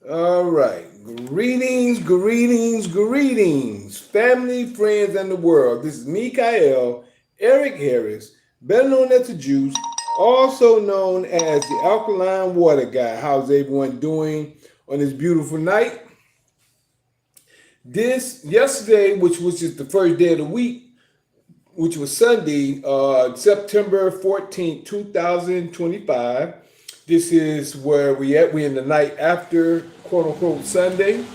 All right. Greetings, greetings, greetings, family, friends, and the world. This is Mikael Eric Harris, better known as the Juice, also known as the Alkaline Water Guy. How's everyone doing on this beautiful night? This yesterday, which was just the first day of the week, which was Sunday, September 14th, 2025. This is where we at. We in the night after quote unquote Sunday.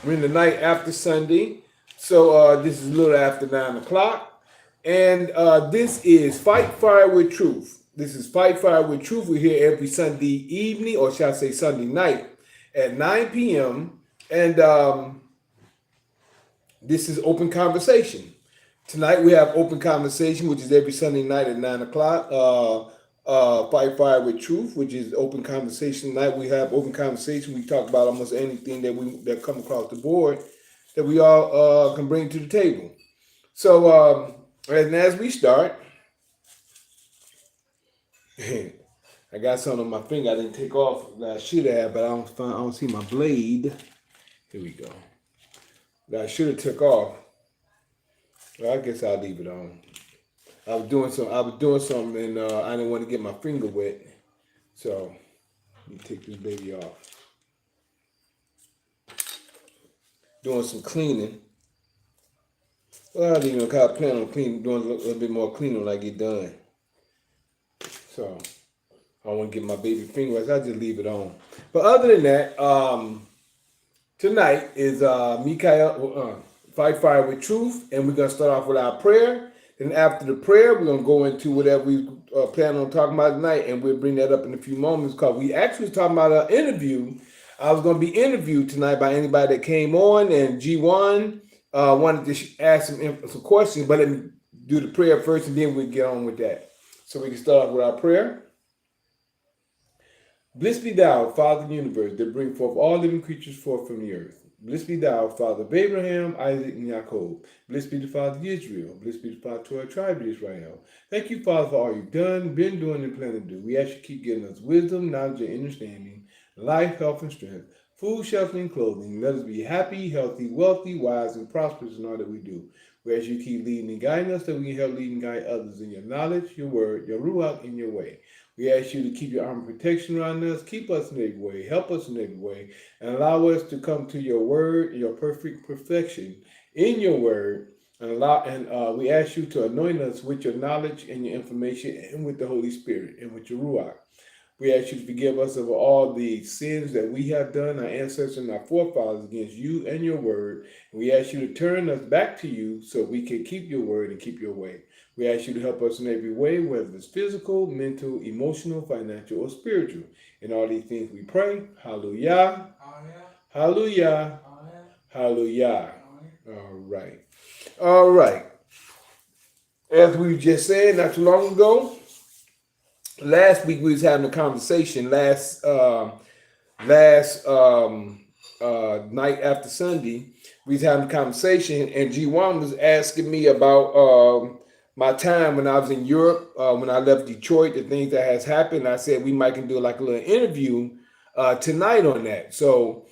We're in the night after Sunday. So this is a little after 9 o'clock. And this is Fight Fire with Truth. This is Fight Fire with Truth. We're here every Sunday evening, or shall I say Sunday night at 9 p.m. And this is open conversation. Tonight we have open conversation, which is every Sunday night at 9 o'clock. Fight Fire with Truth, which is open conversation night. We have open conversation. We talk about almost anything that come across the board that we all can bring to the table. So and as we start, I got something on my finger I didn't take off that I should have, but I don't see my blade. Here we go. That I should have took off. Well, I guess I'll leave it on. I was doing something, and I didn't want to get my finger wet, so let me take this baby off. Doing some cleaning. Well, I plan on doing a little bit more cleaning when I get done. So I don't want to get my baby finger wet. So I just leave it on. But other than that, tonight is Mikael Fight Fire with Truth, and we're gonna start off with our prayer. Then after the prayer, we're going to go into whatever we plan on talking about tonight, and we'll bring that up in a few moments because we actually was talking about an interview. I was going to be interviewed tonight by anybody that came on, and G1 wanted to ask some questions, but let me do the prayer first, and then we'll get on with that. So we can start off with our prayer. Blessed be thou, Father of the universe, that bring forth all living creatures forth from the earth. Blessed be thou, Father of Abraham, Isaac, and Jacob. Blessed be the Father of Israel. Blessed be the Father to our tribe of Israel. Thank you, Father, for all you've done, been doing, and plan to do. We ask you to keep giving us wisdom, knowledge, and understanding, life, health, and strength, food, shelter, and clothing. Let us be happy, healthy, wealthy, wise, and prosperous in all that we do. We ask you to keep leading and guiding us, that we can help lead and guide others in your knowledge, your word, your ruach, and your way. We ask you to keep your armor protection around us, keep us in every way, help us in every way, and allow us to come to your word, your perfect perfection in your word, and we ask you to anoint us with your knowledge and your information, and with the Holy Spirit, and with your ruach. We ask you to forgive us of all the sins that we have done, our ancestors and our forefathers, against you and your word. And we ask you to turn us back to you so we can keep your word and keep your way. We ask you to help us in every way, whether it's physical, mental, emotional, financial, or spiritual. In all these things we pray. Hallelujah. Hallelujah. Hallelujah. All right. All right. As we just said not too long ago, last week we was having a conversation night after Sunday. We was having a conversation, and G1 was asking me about my time when I was in Europe, when I left Detroit, the things that has happened. I said we might can do like a little interview tonight on that. So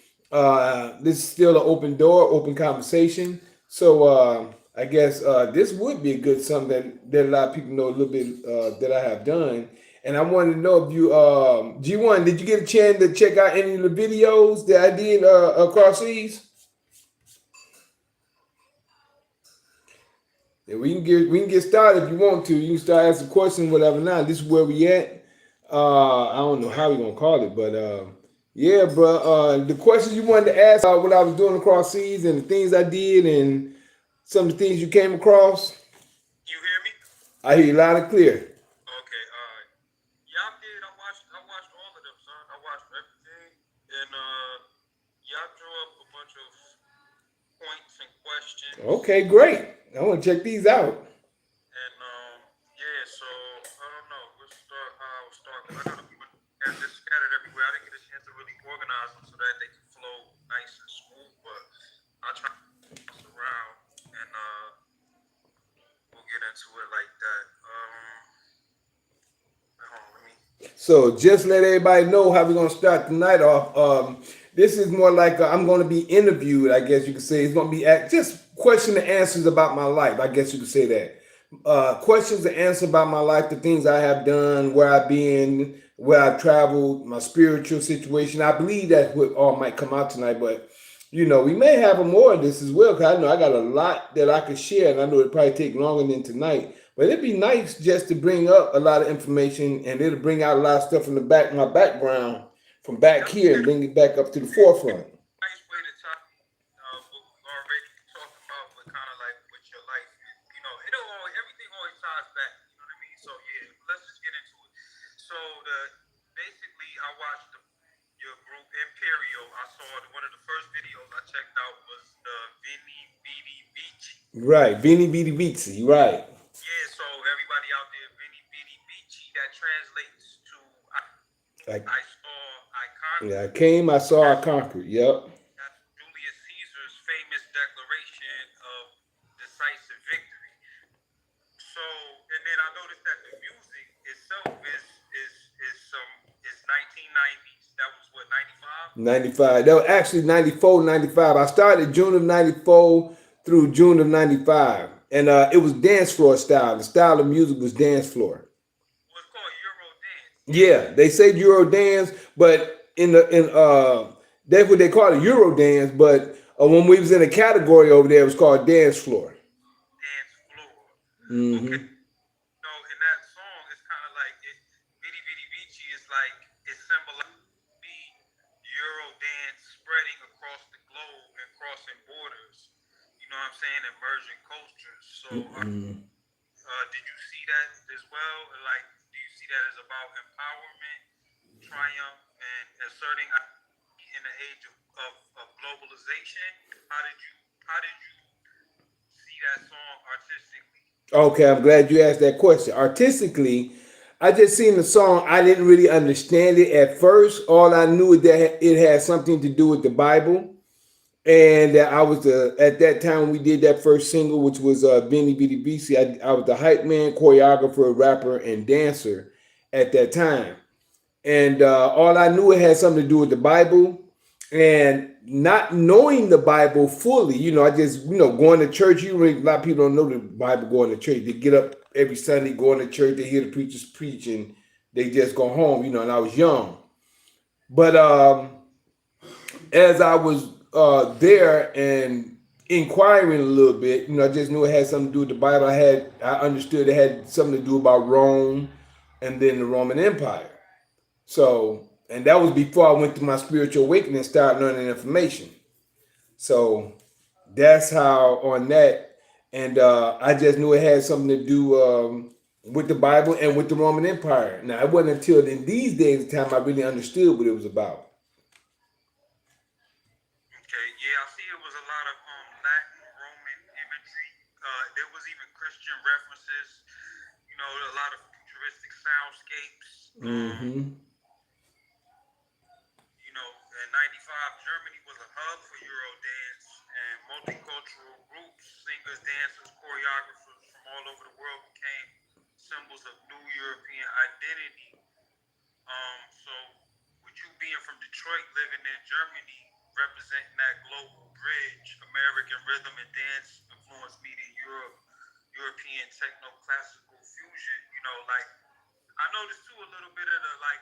this is still an open door, open conversation. So I guess this would be a good something that a lot of people know a little bit that I have done. And I wanted to know if you, G1, did you get a chance to check out any of the videos that I did across seas? Yeah, we can get started if you want to. You can start asking questions, whatever. Now this is where we at. I don't know how we're gonna call it, but yeah, bro. The questions you wanted to ask what I was doing across seas and the things I did and some of the things you came across. You hear me? I hear you loud and clear. Okay. Y'all did. I watched all of them, son. I watched everything, and y'all drew up a bunch of points and questions. Okay, great. I want to check these out. And yeah. So I don't know. Let's start. I'll start because I got a bunch of this scattered everywhere. I didn't get a chance to really organize them so that they can flow nice and smooth. But I'll try to bounce around, and we'll get into it like that. Hold on, let me. So just let everybody know how we're gonna start the night off. This is more like I'm gonna be interviewed. I guess you could say it's gonna be just question and answers about my life. I guess you could say that. Questions and answers about my life, the things I have done, where I've been, where I've traveled, my spiritual situation. I believe that's what all might come out tonight, but we may have more of this as well because I know I got a lot that I could share, and I know it'll probably take longer than tonight. But it'd be nice just to bring up a lot of information, and it'll bring out a lot of stuff from my background, from back here, and bring it back up to the forefront. Nice way to talk. What we already talked about, but kind of like with your life, everything always ties back. You know what I mean? So yeah, let's just get into it. So basically, I watched your group Imperial. I saw one of the first videos I checked out was the Vinny Beady Beachy. Right, Vinny Beady Beachy. Right. Yeah, so everybody out there, Vinny Beady Beachy. That translates to I saw, I conquered. Yeah, I came, I saw, I conquered. Yep. That's Julius Caesar's famous declaration of decisive victory. So, and then I noticed that the music itself is 1990s. That was what, 95? 95. That was actually 94, 95. I started June of 94 through June of 95. And it was dance floor style. The style of music was dance floor. Well, it's called Euro dance. Yeah, they say Euro dance, but that's what they call it, Euro dance. But when we was in a category over there, it was called dance floor. Dance floor. Mm-hmm. Okay. So in that song, it's kind of like Bitty Bitty Beachy is like it symbolizes the Euro dance spreading across the globe and crossing borders. You know what I'm saying? Emerging cultures. So did you see that as well? Like, do you see that as about empowerment, triumph, and asserting in the age of globalization? How did you see that song artistically? Okay, I'm glad you asked that question. Artistically, I just seen the song. I didn't really understand it at first. All I knew is that it had something to do with the Bible. And I was at that time we did that first single, which was Benny Bitty BC. I was the hype man, choreographer, rapper, and dancer at that time. And all I knew it had something to do with the Bible, and not knowing the Bible fully. I just going to church. A lot of people don't know the Bible. Going to church, they get up every Sunday, going to church. They hear the preachers preach, and they just go home. And I was young, but as I was there and inquiring a little bit, I just knew it had something to do with the Bible. I understood it had something to do about Rome and then the Roman Empire. So, and that was before I went through my spiritual awakening and started learning information. So that's how on that, and I just knew it had something to do with the Bible and with the Roman Empire. Now, it wasn't until in these days of time I really understood what it was about. Okay, yeah, I see it was a lot of Latin, Roman imagery. There was even Christian references. A lot of futuristic soundscapes. Mm-hmm. In '95, Germany was a hub for Eurodance, and multicultural groups, singers, dancers, choreographers from all over the world became symbols of new European identity. So with you being from Detroit, living in Germany, representing that global bridge, American rhythm and dance influenced meeting European techno classical fusion. I noticed too a little bit of the I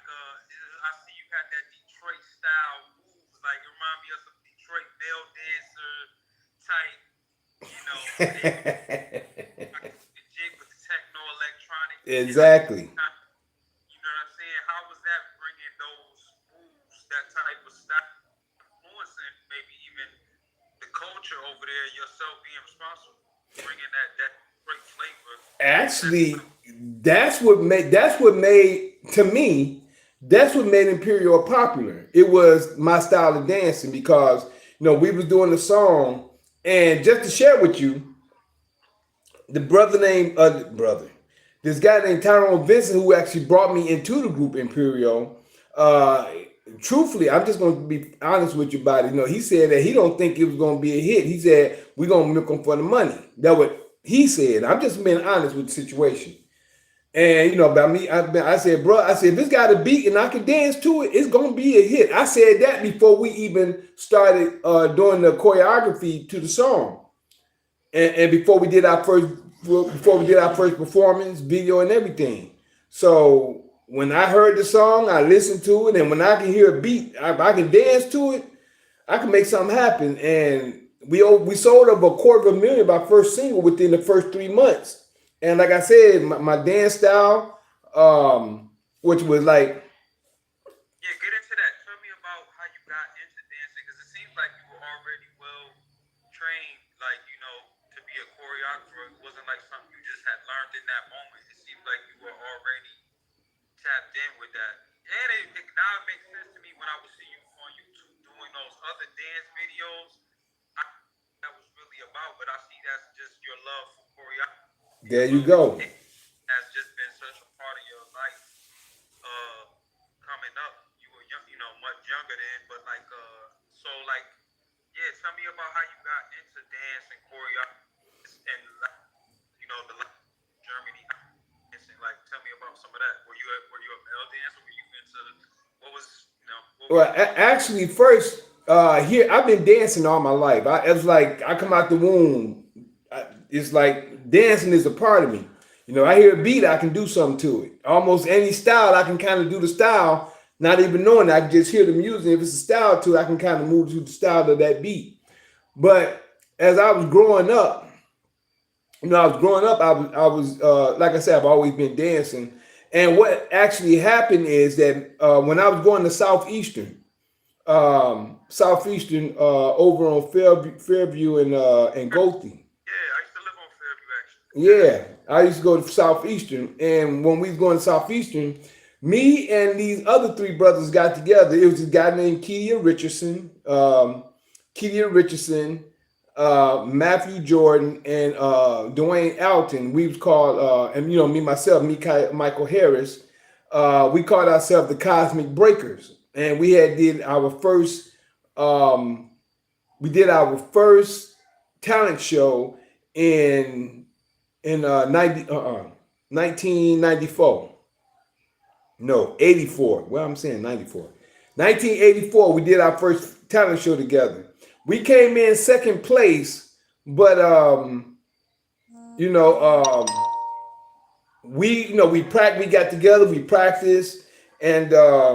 see you had that Detroit style moves, like it remind me of some Detroit bell dancer type, the jig with the techno electronic. Exactly. You know what I'm saying? How was that bringing those moves, that type of style, influencing maybe even the culture over there, yourself being responsible, bringing that great flavor? Actually, that's what made to me, that's what made Imperial popular. It was my style of dancing because we was doing the song, and just to share with you, this guy named Tyrone Vincent, who actually brought me into the group Imperial. Truthfully, I'm just going to be honest with you about it. He said that he don't think it was going to be a hit. He said we're going to milk them for the money. That's what he said. I'm just being honest with the situation. And you know, by me, I said, bro, I said, if it's got a beat and I can dance to it, it's gonna be a hit. I said that before we even started doing the choreography to the song, and before we did our first performance video and everything. So when I heard the song, I listened to it, and when I can hear a beat, I can dance to it. I can make something happen. And we sold over $250,000 by first single within the first 3 months. And like I said, my dance style, which was like, Yeah, get into that. Tell me about how you got into dancing, because it seems like you were already well trained, like, you know, to be a choreographer. It wasn't like something you just had learned in that moment. It seemed like you were already tapped in with that. And it now it makes sense to me when I would see you on YouTube doing those other dance videos. I that was really about, but I see that's just your love for choreography. there So you go. it has just been such a part of your life. Uh, Coming up, you were young, you know, much younger then, but like, so like, yeah, tell me about how you got into dance and choreography and like, you know, the life in Germany. Dancing, like, tell me about some of that. Were you a male dancer? Were you into what was you know what were Well, you doing? actually, first here I've been dancing all my life. It's like I come out the womb. It's like dancing is a part of me. You know, I hear a beat, I can do something to it. Almost any style, I can kind of do the style, not even knowing. I can just hear the music. If it's a style to it, I can kind of move to the style of that beat. But as I was growing up, like I said, I've always been dancing. And what actually happened is that when I was going to Southeastern over on Fairview and Goldie. Yeah, I used to live on Fairview actually. Yeah. Yeah, I used to go to Southeastern, and when we was going to Southeastern, me and these other three brothers got together. It was a guy named Kedia Richardson, Matthew Jordan, and Dwayne Alton. We was called, and you know, Michael Harris. We called ourselves the Cosmic Breakers, and um, we did our first talent show in 1994. No, 84. Well, I'm saying 94. 1984, we did our first talent show together. We came in second place, but you know, we got together, we practiced, and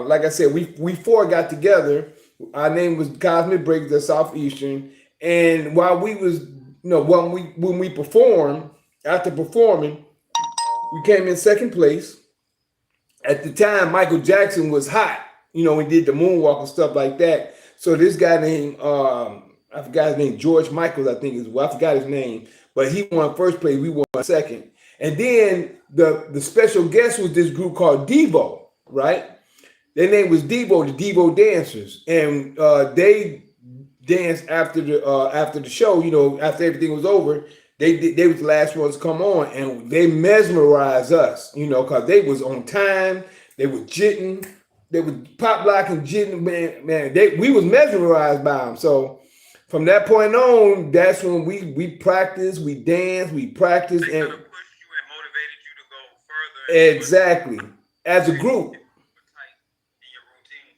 like I said, we four got together. Our name was Cosmic Breakers at Southeastern, and while we was, when we performed, after performing, we came in second place. At the time, Michael Jackson was hot. You know, we did the moonwalk and stuff like that. So this guy named I forgot his name, George Michaels, I think is. Well, I forgot his name, but he won first place. We won second. And then the special guest was this group called Devo, right? Their name was Devo, the Devo Dancers, and they danced after the show. You know, after everything was over, they was the last ones to come on, and they mesmerized us. You know, cause they was on time. They were jitting. They was pop locking, jitting. Man. We was mesmerized by them. So from that point on, that's when we practiced, we danced, we practiced, They and kind of pushed you and motivated you to go further and to push exactly as a make group. it tight in your routine.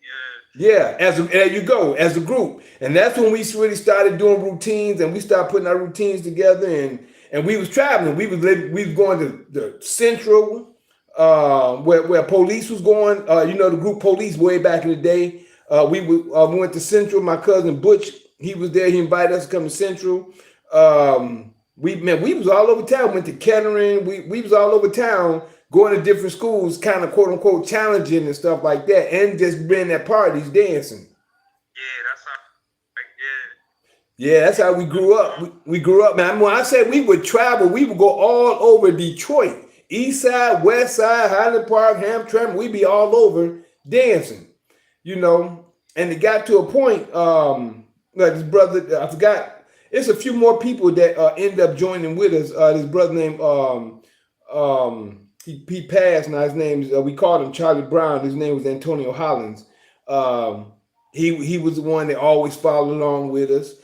Yeah. Yeah, there you go, as a group, and that's when we really started doing routines, and we started putting our routines together, and we was traveling. We was going to the Central, where Police was going. You know, the group Police way back in the day. We went to Central. My cousin Butch, he was there. He invited us to come to Central. We was all over town. Went to Kettering. We was all over town, going to different schools, kind of quote unquote challenging and stuff like that, and just being at parties dancing. Yeah, that's how. Like, yeah. Yeah, that's how we grew up. We grew up, man. When I said we would travel, we would go all over Detroit, East Side, West Side, Highland Park, Hamtramck. We'd be all over dancing, you know. And it got to a point. Like this brother, I forgot. It's a few more people that end up joining with us. This brother named he passed. Now his name is we called him Charlie Brown. His name was Antonio Hollins. Um, he was the one that always followed along with us.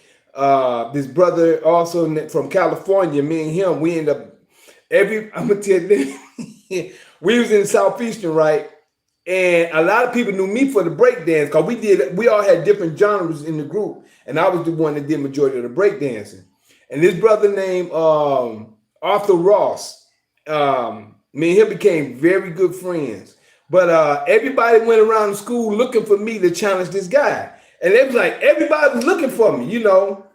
This brother also from California, me and him, we end up I'm gonna tell you. we was in Southeastern, right? And a lot of people knew me for the breakdance because we all had different genres in the group, and I was the one that did majority of the breakdancing. And this brother named Arthur Ross, me and him became very good friends. But everybody went around the school looking for me to challenge this guy, and it was like everybody was looking for me, you know.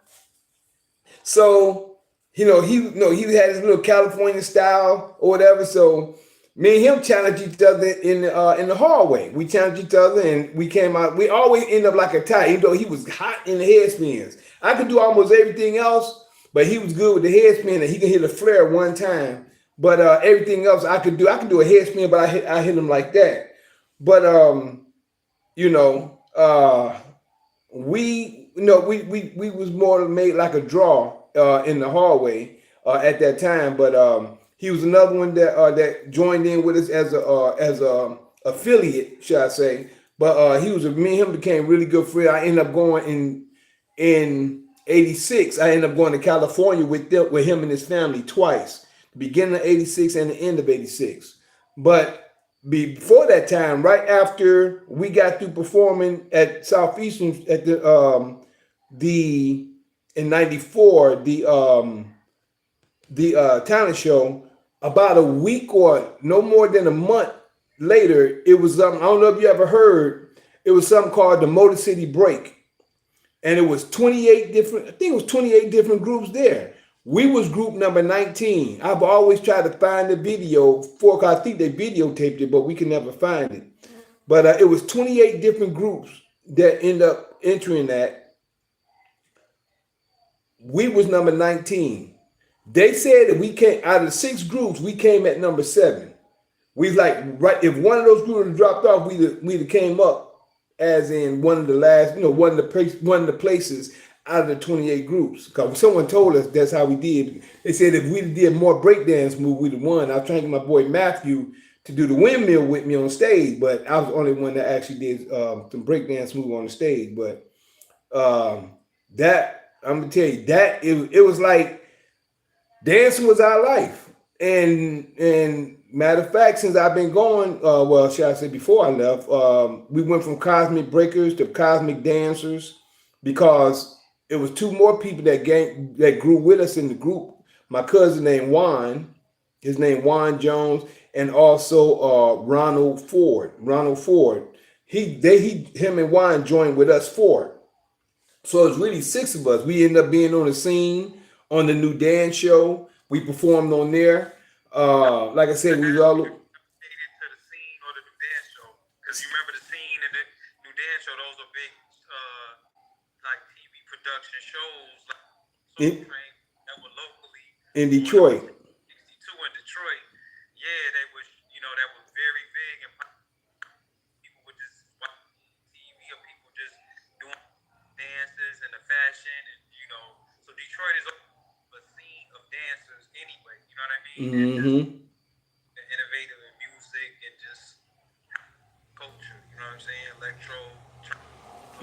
So, he had his little California style or whatever. So me and him challenged each other in the hallway. We challenged each other and we came out. We always end up like a tie, even though he was hot in the head spins. I could do almost everything else, but he was good with the head spin and he could hit a flare one time. But everything else I could do. I could do a head spin, but I hit him like that. But you know, we was more made like a draw in the hallway at that time. But he was another one that joined in with us as a affiliate, should I say? But me and him became really good friends. I ended up going in '86. I ended up going to California with him and his family twice, the beginning of '86 and the end of '86. But before that time, right after we got through performing at Southeastern at the in '94 the talent show, about a week or no more than a month later, it was I don't know if you ever heard. It was something called the Motor City Break, and it was 28 different. I think it was 28 different groups there. We was group number 19. I've always tried to find the video for. I think they videotaped it, but we can never find it. But it was 28 different groups that end up entering that. We was number 19. They said that we came out of the 6 groups, we came at number 7. We like right if one of those groups had dropped off, we'd have came up as in one of the last, one of the places out of the 28 groups. Because someone told us that's how we did. They said if we did more breakdance move, we'd have won. I was trying to get my boy Matthew to do the windmill with me on stage, but I was the only one that actually did some breakdance move on the stage. But that I'm gonna tell you that it was like dancing was our life. And matter of fact, since I've been going, well, should I say before I left, we went from cosmic breakers to cosmic dancers because it was 2 more people that grew with us in the group. My cousin named Juan, his name Juan Jones, and also Ronald Ford. Him and Juan joined with us 4. So it's really 6 of us. We ended up being on the scene on the new dance show. We performed on there. Like I said, we was all to the scene or the new dance show, because you remember the scene and the new dance show. Those are big, like TV production shows, like Train that were locally in Detroit. 62 in Detroit. Yeah, they was, that was very big, and people would just watch TV or people just doing dances and the fashion, and so Detroit is a scene of dancers anyway. You know what I mean? Mm-hmm. And innovative in music and just culture. You know what I'm saying? Electro.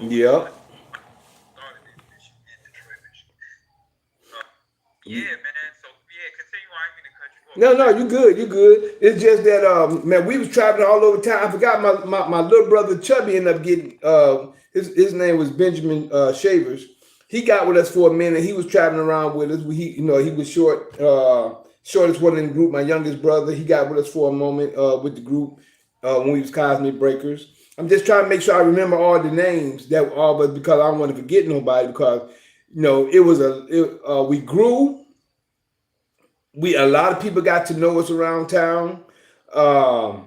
Yep. Started in Detroit, Michigan. Yeah, man. So yeah, continue. I didn't mean to cut you off. No, you good. You good. It's just that man, we was traveling all over town. I forgot my little brother Chubby ended up getting his name was Benjamin Shavers. He got with us for a minute. He was traveling around with us. He was shortest one in the group. My youngest brother. He got with us for a moment with the group when we was Cosmic Breakers. I'm just trying to make sure I remember all the names that were all, but because I don't want to forget nobody, because it was we grew. A lot of people got to know us around town. Like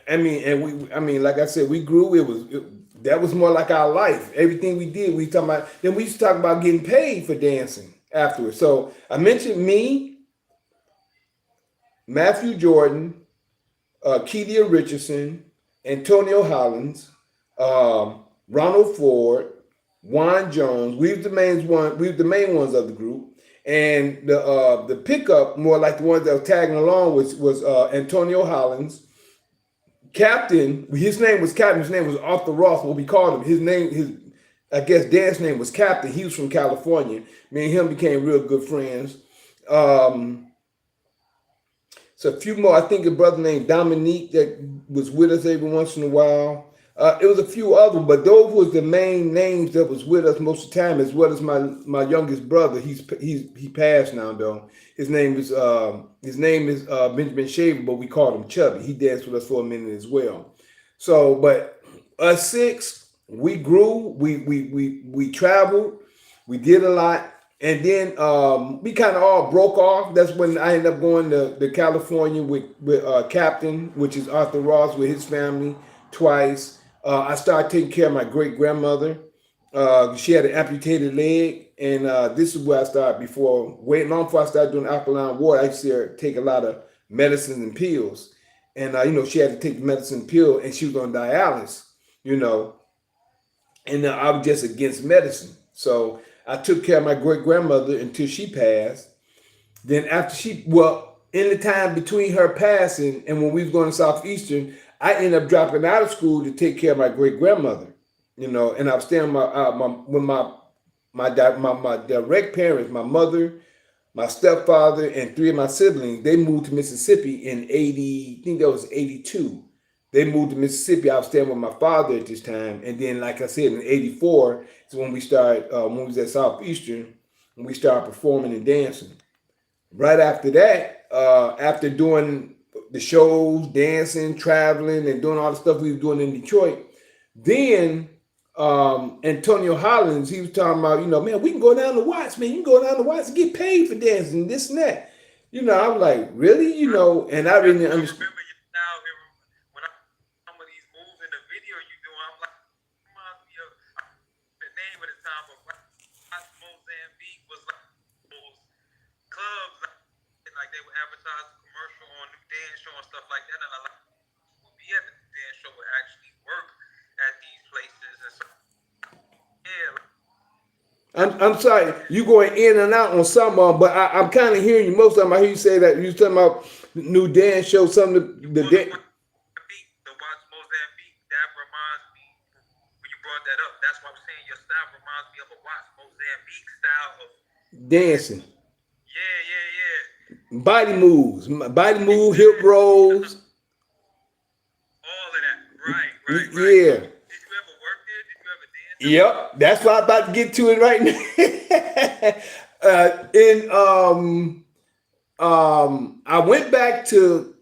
I said, we grew. That was more like our life. Everything we did, we talking about. Then we used to talk about getting paid for dancing afterwards. So I mentioned me, Matthew Jordan, Kedia Richardson, Antonio Hollins, Ronald Ford, Juan Jones. We were the main ones of the group. And the pickup, more like the ones that were tagging along, was Antonio Hollins. Captain, his name was Captain. His name was Arthur Ross. What we called him. His I guess dance name was Captain. He was from California. Me and him became real good friends. So a few more. I think a brother named Dominique that was with us every once in a while. It was a few others, but those was the main names that was with us most of the time, as well as my youngest brother. He passed now though. His name is Benjamin Shaver, but we called him Chubby. He danced with us for a minute as well. So, but us six, we grew, we traveled, we did a lot, and then we kind of all broke off. That's when I ended up going to California with Captain, which is Arthur Ross, with his family twice. I started taking care of my great grandmother. She had an amputated leg, and this is where I started before, way long before I started doing alkaline water. I used to take a lot of medicines and pills, and she had to take the medicine pill, and she was on dialysis, you know, and I was just against medicine. So I took care of my great grandmother until she passed. Then after in the time between her passing and when we was going to Southeastern, I ended up dropping out of school to take care of my great grandmother, and I was staying with my direct parents, my mother, my stepfather, and three of my siblings. They moved to Mississippi in 80, I think that was 82. They moved to Mississippi. I was staying with my father at this time. And then, like I said, in 84 is when we started, when we was at Southeastern, when we started performing and dancing. Right after that, after doing the shows, dancing, traveling, and doing all the stuff we were doing in Detroit, then Antonio Hollins, he was talking about, man, we can go down to Watts, man. You can go down to Watts and get paid for dancing, this and that. I was like, really? And I really didn't understand. Remember your style here when some of these moves in the video you doing, I'm like, reminds me of the name of the time, but Mozambique was like those clubs, like they would advertise a commercial on new dance show and stuff like that, and a lot of people would be at the dance show would actually work at these places, and so yeah. I'm sorry, you going in and out on some of them, but I'm kind of hearing you most of them. I hear you say that you was talking about new dance show, something the Watch Mozambique, that reminds me when you brought that up. That's why I'm saying your style reminds me of a Watch Mozambique style of dancing. Yeah. Body moves, hip rolls. All of that, right. Yeah. Did you ever work there? Did you ever dance? Yep, that's why I'm about to get to it right now. I went back to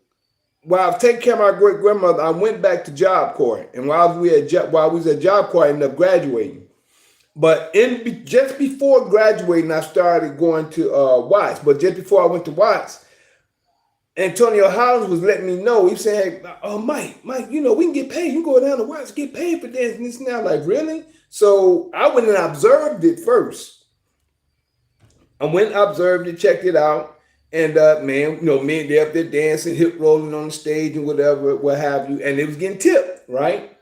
while I was taking care of my great grandmother. I went back to Job Corps, and while we was at Job Corps, I ended up graduating. But just before graduating, I started going to Watts. But just before I went to Watts, Antonio Hollins was letting me know. He said, "Hey, Mike, we can get paid. You can go down to Watts, get paid for dancing this now." Like, really? So I went and observed it first. I went, observed it, checked it out, and man, they up there dancing, hip rolling on the stage and whatever, what have you, and it was getting tipped, right?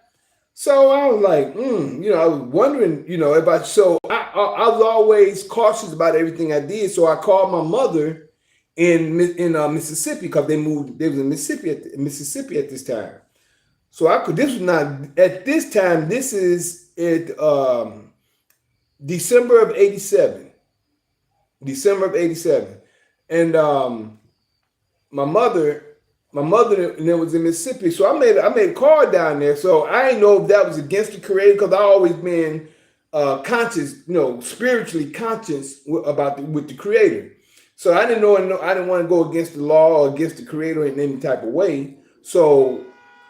So I was like, I was wondering, if I was always cautious about everything I did. So I called my mother in Mississippi, because they was in Mississippi at this time. So this was not at this time. This is December of '87. And my mother was in Mississippi, so I made a call down there. So I didn't know if that was against the Creator, because I always been conscious, spiritually conscious with the Creator. So I didn't know. I didn't want to go against the law or against the Creator in any type of way. So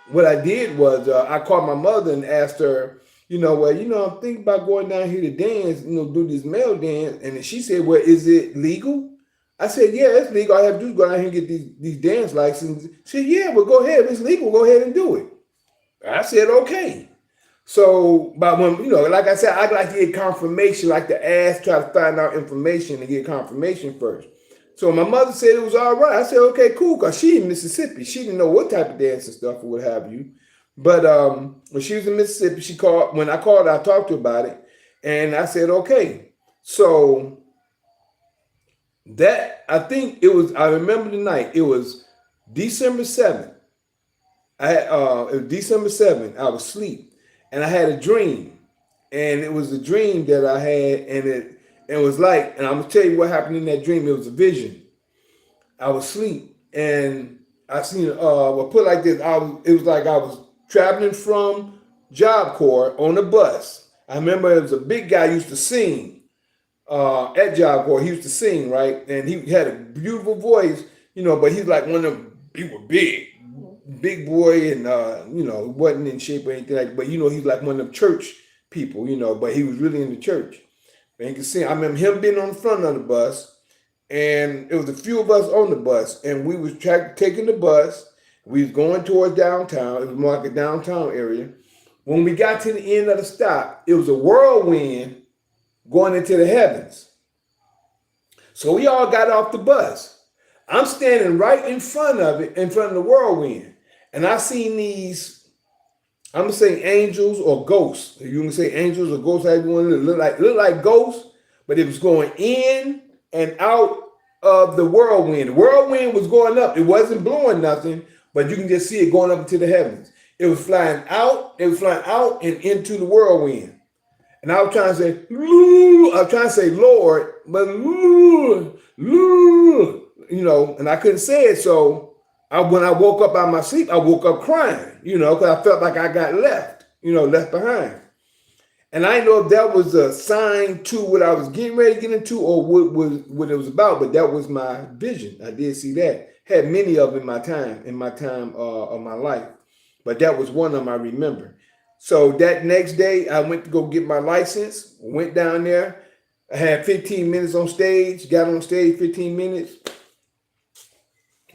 what I did was I called my mother and asked her, I'm thinking about going down here to dance, do this male dance. And she said, well, is it legal? I said, yeah, it's legal. All I have to do is go down here and get these dance licenses. She said, yeah, well, go ahead. If it's legal, go ahead and do it. I said, okay. So, but when, like I said, I'd like to get confirmation, like to ask, try to find out information and get confirmation first. So my mother said it was all right. I said, okay, cool, because she in Mississippi. She didn't know what type of dance and stuff or what have you. But when she was in Mississippi, she called. When I called, I talked to her about it. And I said, okay. So that, I think it was, I remember the night. It was December 7th. It was December 7th. I was asleep. And I had a dream. And it was a dream that I had. And it was like, and I'm going to tell you what happened in that dream. It was a vision. I was asleep. And I seen well, put it like this. It was like I was traveling from Job Corps on a bus. I remember it was a big guy used to sing at Job Corps. He used to sing, right? And he had a beautiful voice, but he's like one of them, he was big boy, and wasn't in shape or anything like that. But he's like one of them church people, but he was really in the church. And you can see, I remember him being on the front of the bus, and it was a few of us on the bus, and we was taking the bus. We was going towards downtown. It was more like a downtown area. When we got to the end of the stop, it was a whirlwind going into the heavens. So we all got off the bus. I'm standing right in front of it, in front of the whirlwind. And I seen these, I'm gonna say angels or ghosts. You can say angels or ghosts, however you want to look like ghosts, but it was going in and out of the whirlwind. The whirlwind was going up. It wasn't blowing nothing, but you can just see it going up into the heavens. It was flying out. It was flying out and into the whirlwind. And I was trying to say, Lord, I was trying to say Lord, but Lord, and I couldn't say it. So when I woke up out of my sleep, I woke up crying, because I felt like I got left behind. And I didn't know if that was a sign to what I was getting ready to get into or what it was about, but that was my vision. I did see that. Had many of them in my time of my life, but that was one of them I remember. So that next day, I went to go get my license, went down there. I had 15 minutes on stage, got on stage 15 minutes,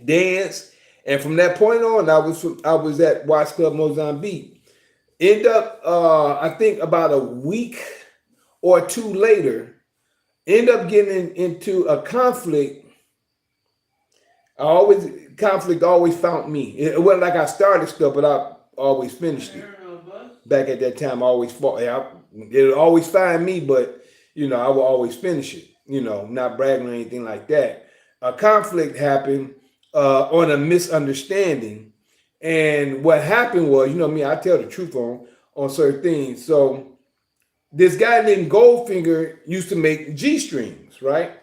danced. And from that point on, I was at Watch Club Mozambique. End up, I think about a week or two later, end up getting into a conflict. Conflict always found me. It wasn't like I started stuff, but I always finished it. Back at that time, I always fought. It would always find me, but I would always finish it. Not bragging or anything like that. A conflict happened on a misunderstanding, and what happened was, me, I tell the truth on certain things. So this guy named Goldfinger used to make G strings, right?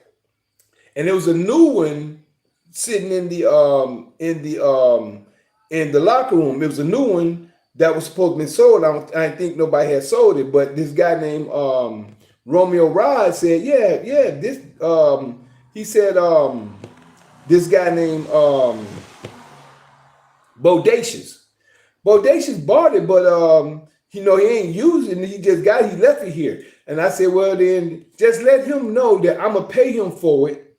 And there was a new one sitting in the locker room. It was a new one that was supposed to be sold. I didn't think nobody had sold it, but this guy named Romeo Rod said, this, he said, this guy named Bodacious bought it, but he ain't using it. He left it here. And I said, well, then just let him know that I'm gonna pay him for it.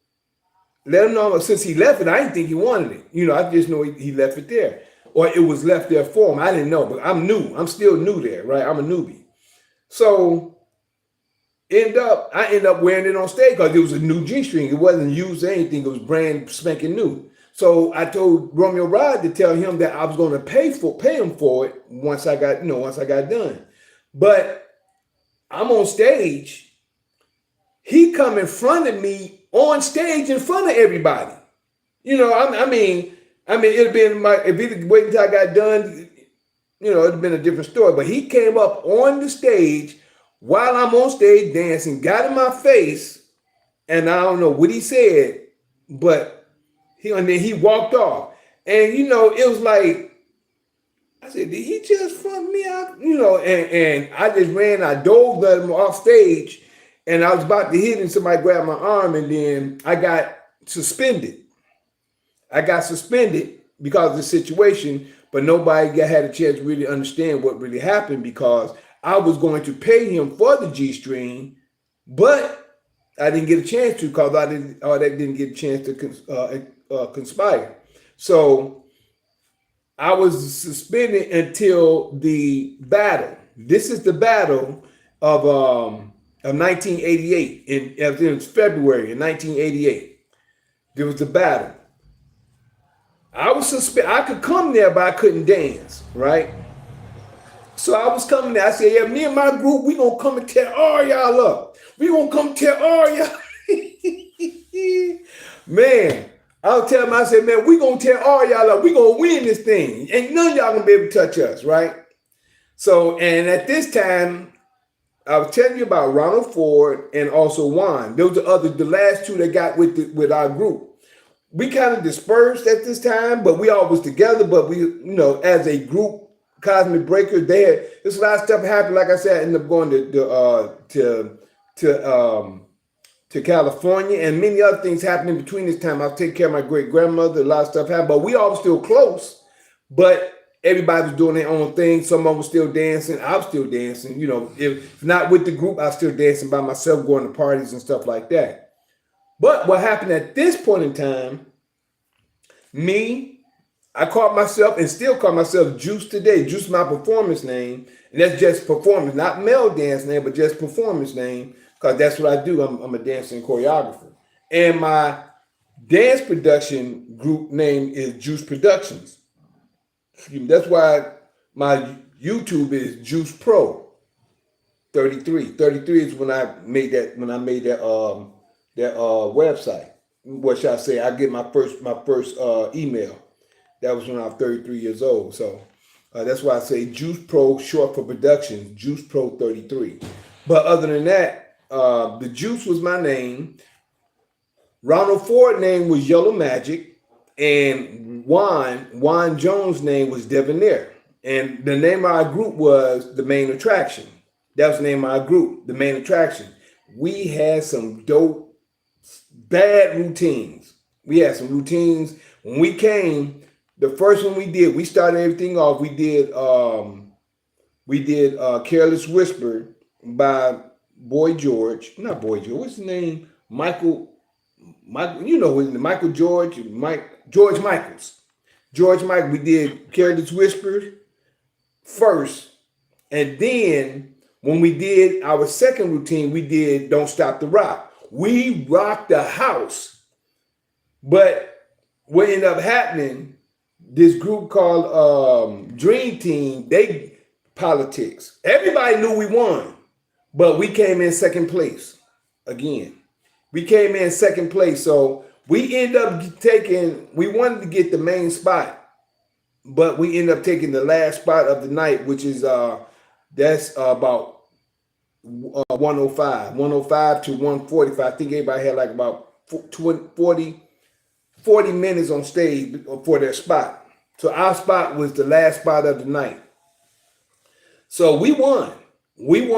Let him know, since he left it, I didn't think he wanted it. I just know he left it there. Or it was left there for him. I didn't know, but I'm new. I'm still new there, right? I'm a newbie. So I end up wearing it on stage because it was a new G string. It wasn't used or anything. It was brand spanking new. So I told Romeo Rod to tell him that I was going to pay him for it once I got done. But I'm on stage. He come in front of me on stage in front of everybody. I mean, it'd have been if he'd waited until I got done, it'd have been a different story. But he came up on the stage while I'm on stage dancing, got in my face, and I don't know what he said, but then he walked off. And it was like, I said, did he just front me out? And I just ran, I dove at him off stage, and I was about to hit him, somebody grabbed my arm, and then I got suspended. Because of the situation, but nobody had a chance to really understand what really happened because I was going to pay him for the G string, but I didn't get a chance to because I didn't get a chance to conspire. So I was suspended until the battle. This is the battle of 1988. It was February in 1988. There was the battle. I was suspended. I could come there, but I couldn't dance, right? So I was coming there. I said, yeah, me and my group, we gonna come and tear all y'all up. We gonna come tear all y'all. Man, I was telling him, I said, man, we gonna tear all y'all up. We gonna win this thing. Ain't none of y'all gonna be able to touch us, right? So, and at this time, I was telling you about Ronald Ford and also Juan. Those are the last two that got with our group. we kind of dispersed at this time, but we all was together. But we, as a group, Cosmic Breakers, they had this a lot of stuff happened. Like I said, I ended up going to to California, and many other things happened in between this time. I was taking care of my great grandmother. A lot of stuff happened, but we all were still close. But everybody was doing their own thing. Someone was still dancing. I was still dancing. If not with the group, I was still dancing by myself, going to parties and stuff like that. But what happened at this point in time, I called myself and still call myself Juice today. Juice is my performance name. And that's just performance, not male dance name, but just performance name, because that's what I do. I'm a dancer and choreographer. And my dance production group name is Juice Productions. That's why my YouTube is Juice Pro 33. 33 is when I made that website. What should I say? I get my first email. That was when I was 33 years old. So that's why I say Juice Pro, short for Productions, Juice Pro 33. But other than that, the Juice was my name. Ronald Ford's name was Yellow Magic, and Juan Jones' name was Debonair. And the name of our group was The Main Attraction. That was the name of our group, The Main Attraction. We had some dope, bad routines. We had some routines. When we came, the first one we started everything off. We did Careless Whisper by Boy George. Not Boy George. What's his name? Michael, George Michaels. George Michael. We did Careless Whisper first. And then when we did our second routine, we did Don't Stop the Rock. We rocked the house. But what ended up happening, this group called Dream Team, they politics. Everybody knew we won, but we came in second place again. We came in second place, so we ended up we wanted to get the main spot, but we ended up taking the last spot of the night, which is that's about 105 to 145. I think everybody had like about 40 minutes on stage for their spot. So our spot was the last spot of the night. So we won. We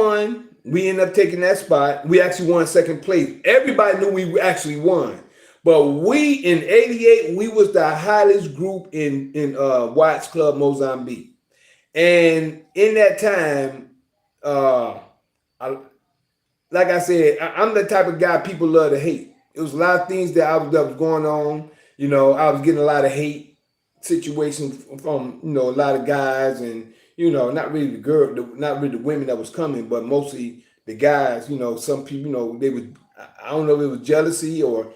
ended up taking that spot. We actually won second place. Everybody knew we actually won. But we, in 88, we was the highest group in Watts Club, Mozambique. And in that time, like I said, I'm the type of guy people love to hate. It was a lot of things that was going on. I was getting a lot of hate situations from, a lot of guys, and, not really not really the women that was coming, but mostly the guys. Some people, they would, I don't know if it was jealousy, or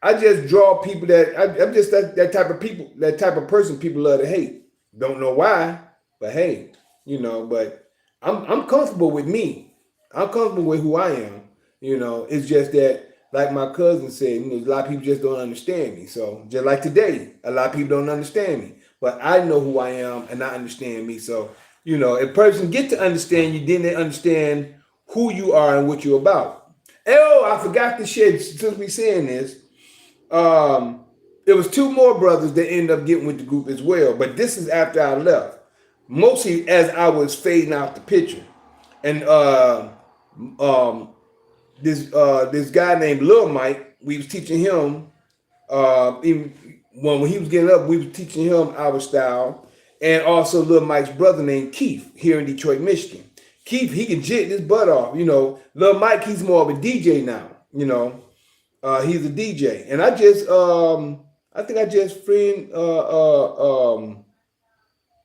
I just draw people that, I'm just that type of people, that type of person people love to hate. Don't know why, but hey, but I'm comfortable with me. I'm comfortable with who I am. It's just that, like my cousin said, a lot of people just don't understand me. So just like today, a lot of people don't understand me, but I know who I am and I understand me. So, if a person get to understand you, then they understand who you are and what you're about. And, I forgot to share, since we saying this, there was two more brothers that ended up getting with the group as well. But this is after I left, mostly as I was fading out the picture. And this guy named Lil Mike, we was teaching him, even when he was getting up, we was teaching him our style. And also Lil Mike's brother named Keith here in Detroit, Michigan. Keith, he can jit his butt off. Lil Mike, he's more of a DJ now. He's a DJ. And I think I just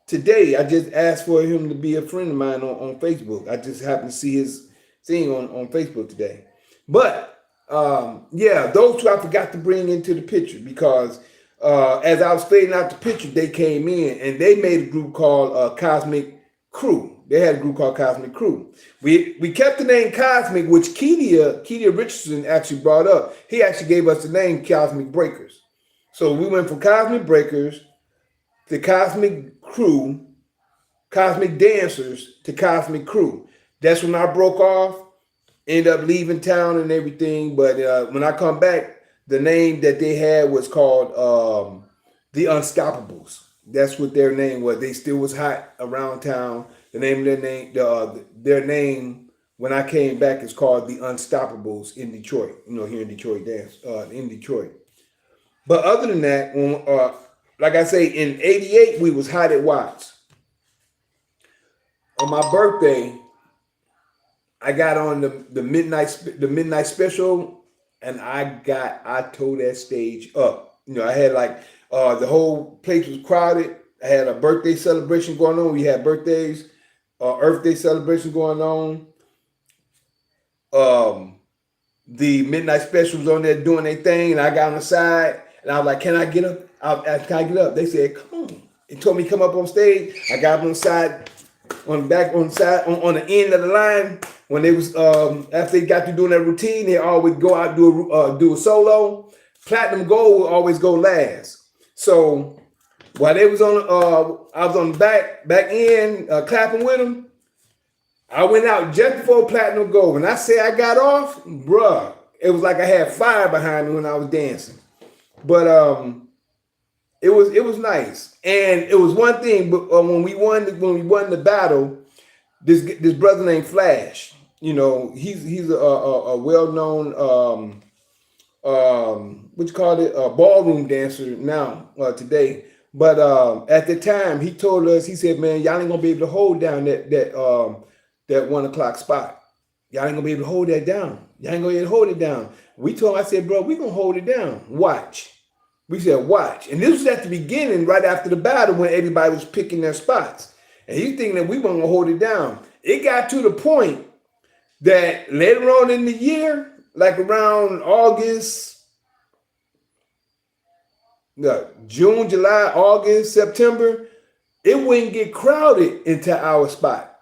today, I just asked for him to be a friend of mine on Facebook. I just happened to see his thing on Facebook today. But those two I forgot to bring into the picture, because as I was fading out the picture, they came in and they made a group called Cosmic Crew. They had a group called Cosmic Crew. We kept the name Cosmic, which Kedia Richardson actually brought up. He actually gave us the name Cosmic Breakers. So we went from Cosmic Breakers to Cosmic Crew, Cosmic Dancers to Cosmic Crew. That's when I broke off, ended up leaving town and everything. But when I come back, the name that they had was called the Unstoppables. That's what their name was. They still was hot around town. The name of their name when I came back is called the Unstoppables in Detroit. Here in Detroit, in Detroit. But other than that, like I say, in '88 we was hot at Watts. On my birthday, I got on the midnight special, and I tore that stage up. I had like the whole place was crowded. I had a birthday celebration going on. We had birthdays, Earth Day celebration going on. The midnight special was on there doing their thing, and I got on the side, and I was like, "Can I get up?" I asked, "Can I get up?" They said, "Come on." They told me to come up on stage. I got up on the side, on the end of the line. When they was after they got to doing their routine, they always go out and do a solo. Platinum Gold will always go last. So while they was on, I was on the back end clapping with them. I went out just before Platinum Gold. When I say I got off, bruh, it was like I had fire behind me when I was dancing. But it was nice, and it was one thing. But when we won the battle, this brother named Flash. He's a well-known what you call it, a ballroom dancer now today. But at the time, he told us, he said, "Man, y'all ain't gonna be able to hold down that 1 o'clock spot. Y'all ain't gonna be able to hold that down. Y'all ain't gonna be able to hold it down." We told him, I said, "Bro, we gonna hold it down. Watch." We said, "Watch." And this was at the beginning, right after the battle, when everybody was picking their spots. And he's thinking that we weren't gonna hold it down. It got to the point that later on in the year, like around June, July, August, September, it wouldn't get crowded into our spot.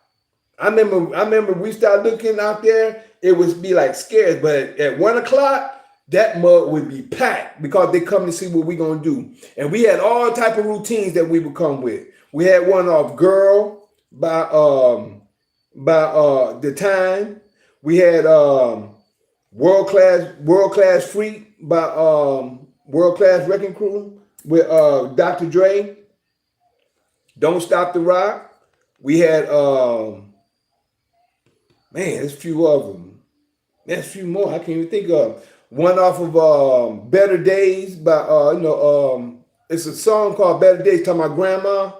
I remember we started looking out there, it would be like scarce, but at 1 o'clock, that mug would be packed because they come to see what we gonna do. And we had all type of routines that we would come with. We had one off Girl by The Time. We had World Class Freak by World Class Wrecking Crew with Dr. Dre. Don't Stop the Rock. We had there's a few of them. There's a few more I can't even think of. One off of Better Days by it's a song called Better Days talking about grandma.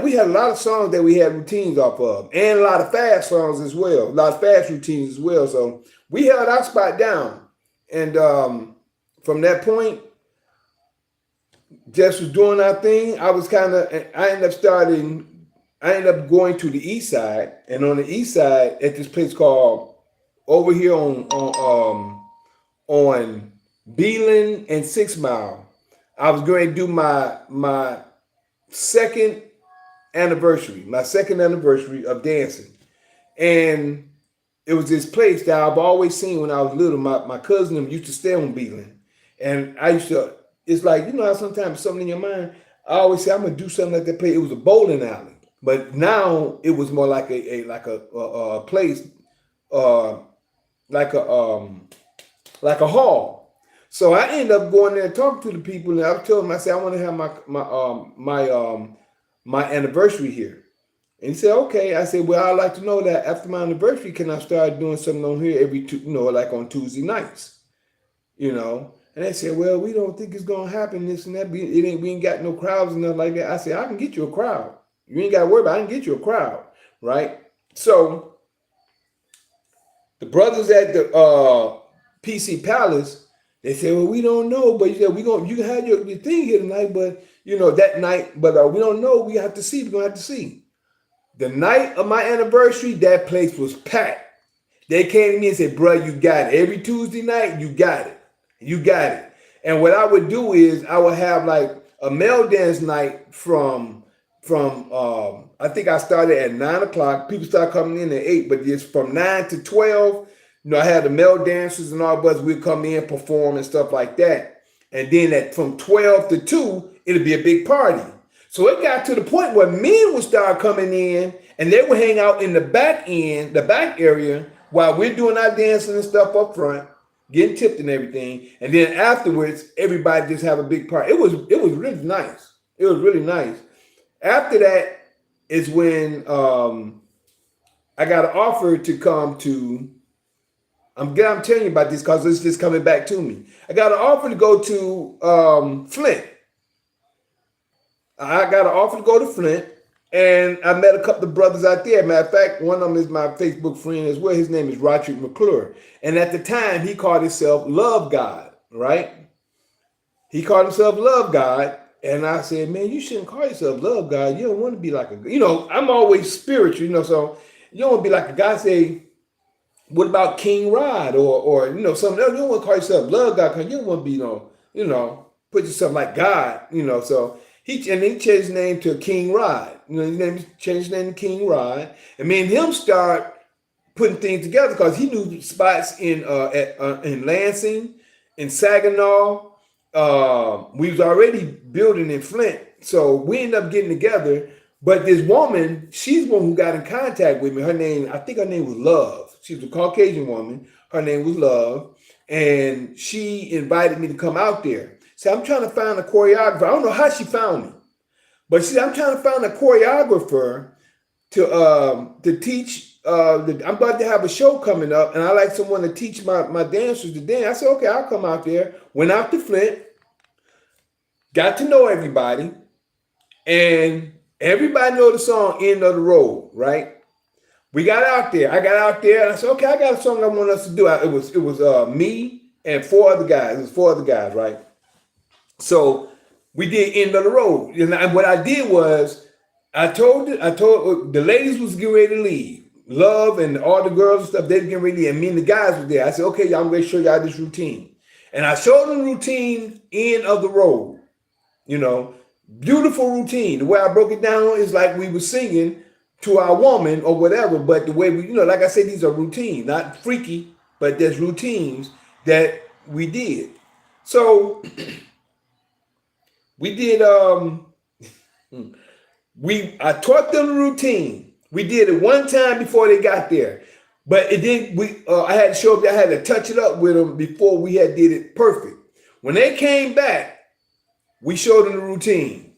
We had a lot of songs that we had routines off of, and a lot of fast songs as well, a lot of fast routines as well. So we held our spot down, and from that point, just was doing our thing. I ended up going to the east side, and on the east side at this place called over here on Beeland and 6 Mile. I was going to do my second anniversary of dancing. And it was this place that I've always seen when I was little. My cousin used to stay on Beeland. And I used to, it's like, how sometimes something in your mind, I always say, I'm going to do something like that place. It was a bowling alley. But now it was more like a place, like a hall. So I ended up going there and talking to the people, and I told them, I said, I want to have my anniversary here. And he said, okay. I said, well, I'd like to know that after my anniversary, can I start doing something on here like on Tuesday nights, And they said, well, we don't think it's gonna happen. This and that. We ain't got no crowds and nothing like that. I said, I can get you a crowd. You ain't got to worry about it. I can get you a crowd, right? So the brothers at the PC Palace, they said, well, we don't know, but you can have your thing here tonight, but that night, but we don't know. We have to see. We're gonna have to see. The night of my anniversary, that place was packed. They came to me and said, bro, you got it. Every Tuesday night, you got it. You got it. And what I would do is I would have like a male dance night from I think I started at 9 o'clock. People start coming in at 8, but just from 9 to 12, I had the male dancers and all of us, we'd come in, perform and stuff like that. And then from 12 to 2, it'd be a big party. So it got to the point where men would start coming in and they would hang out in the back area while we're doing our dancing and stuff up front. getting tipped and everything. And then afterwards, everybody just have a big party. It was really nice. It was really nice. After that is when I got an offer to come to. I'm telling you about this because it's just coming back to me. I got an offer to go to Flint. I got an offer to go to Flint, and I met a couple of brothers out there. Matter of fact, one of them is my Facebook friend as well. His name is Roderick McClure. And at the time, he called himself Love God, right? He called himself Love God. And I said, man, you shouldn't call yourself Love God. You don't want to be like I'm always spiritual, so you don't want to be like a guy say, what about King Rod or something else? You don't want to call yourself Love God because you don't want to be put yourself like God, So he changed his name to King Rod. He changed his name to King Rod, and me and him start putting things together because he knew spots in Lansing, in Saginaw. We was already building in Flint, so we ended up getting together. But this woman, she's the one who got in contact with me. I think her name was Love. She was a Caucasian woman. Her name was Love. And she invited me to come out there. So I'm trying to find a choreographer. I don't know how she found me. But I'm trying to find a choreographer to teach. I'm about to have a show coming up, and I like someone to teach my dancers to dance. I said, okay, I'll come out there. Went out to Flint. Got to know everybody. And everybody know the song End of the Road, right? We got out there. I got out there and I said, okay, I got a song I want us to do. It was me and four other guys. It was four other guys, right? So we did End of the Road. And what I did was I told the ladies was getting ready to leave. Love and all the girls and stuff, they were getting ready to leave. And me and the guys were there. I said, okay, y'all, I'm going to show y'all this routine. And I showed them the routine, End of the Road. Beautiful routine. The way I broke it down is like we were singing to our woman or whatever, but the way we, like I said, these are routines, not freaky, but there's routines that we did. So we did, I taught them the routine. We did it one time before they got there, but it didn't, I had to show up, I had to touch it up with them before we had did it perfect. When they came back, we showed them the routine.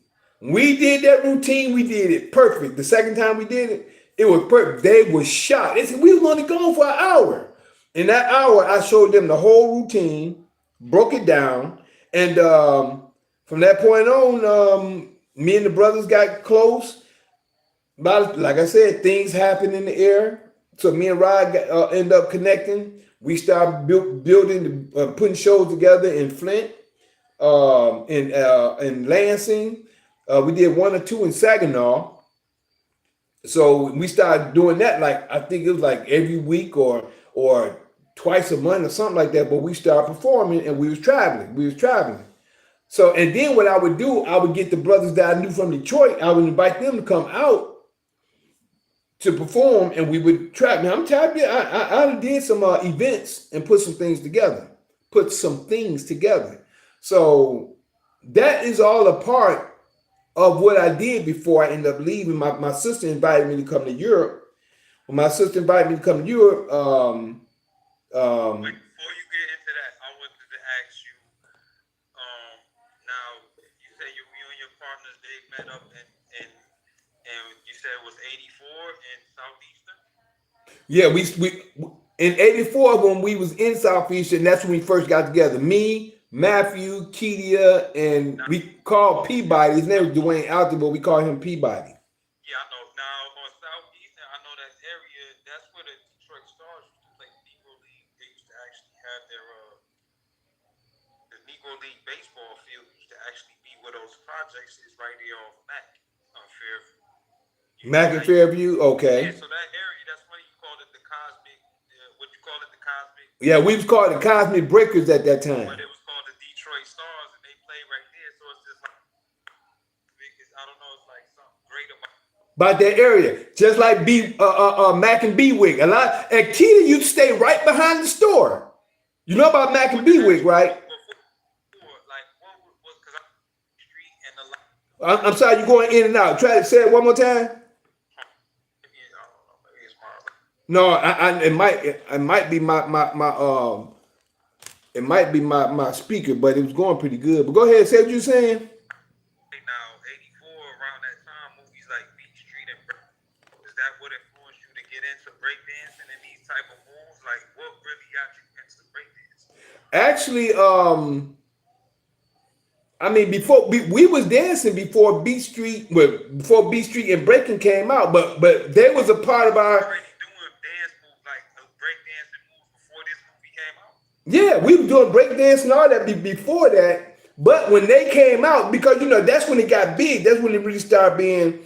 We did that routine. We did it perfect. The second time we did it, it was perfect. They were shocked. They said, we was only gone for an hour. In that hour, I showed them the whole routine, broke it down. And from that point on, me and the brothers got close. Like I said, things happened in the air. So me and Rod ended up connecting. We started building, putting shows together in Flint, in Lansing. We did one or two in Saginaw. So we started doing that, like I think it was like every week or twice a month or something like that. But we started performing and we was traveling. So, and then what I would do, I would get the brothers that I knew from Detroit, I would invite them to come out to perform and we would travel. Now I'm telling you, I did some events and put some things together. So that is all a part of what I did before I ended up leaving. My sister invited me to come to Europe. When my sister invited me to come to Europe, before you get into that, I wanted to ask you, now you said you and your partners, they met up and you said it was 84 in Southeastern? Yeah, we in 84 when we was in Southeastern, that's when we first got together. Me, Matthew, Kedia, and we called Peabody. His name was Dwayne Alton, but we call him Peabody. Yeah, I know. Now on Southeastern, I know that area. That's where the Detroit Stars used to play Negro League. They used to actually have their the Negro League baseball field used to actually be where those projects is right there off Mac on Fairview. Mac and Fairview, okay. Yeah, so that area, that's funny you called it the Cosmic. What you call it, the Cosmic? Yeah, we was called the Cosmic Breakers at that time. But it was called the Detroit Stars, and they played right there. So it's just like, I don't know, it's like something great about that area, just like Mac and Bewick. A lot, and Keita used to stay right behind the store. You know about Mac and Bewick, right? I'm sorry, you're going in and out. Try to say it one more time. No, it might be my It might be my speaker, but it was going pretty good. But go ahead, say what you're saying. Right now, 84, around that time, movies like Beat Street and is that what influenced you to get into breakdancing and these type of moves? Like, what really got you into breakdancing? Actually, I mean, before we was dancing before Beat Street, well, before Beat Street and breaking came out, but there was a part of our. Already doing dance moves, like breakdancing moves before this movie came out? Yeah, we were doing breakdance and all that before that. But when they came out, because that's when it got big. That's when it really started being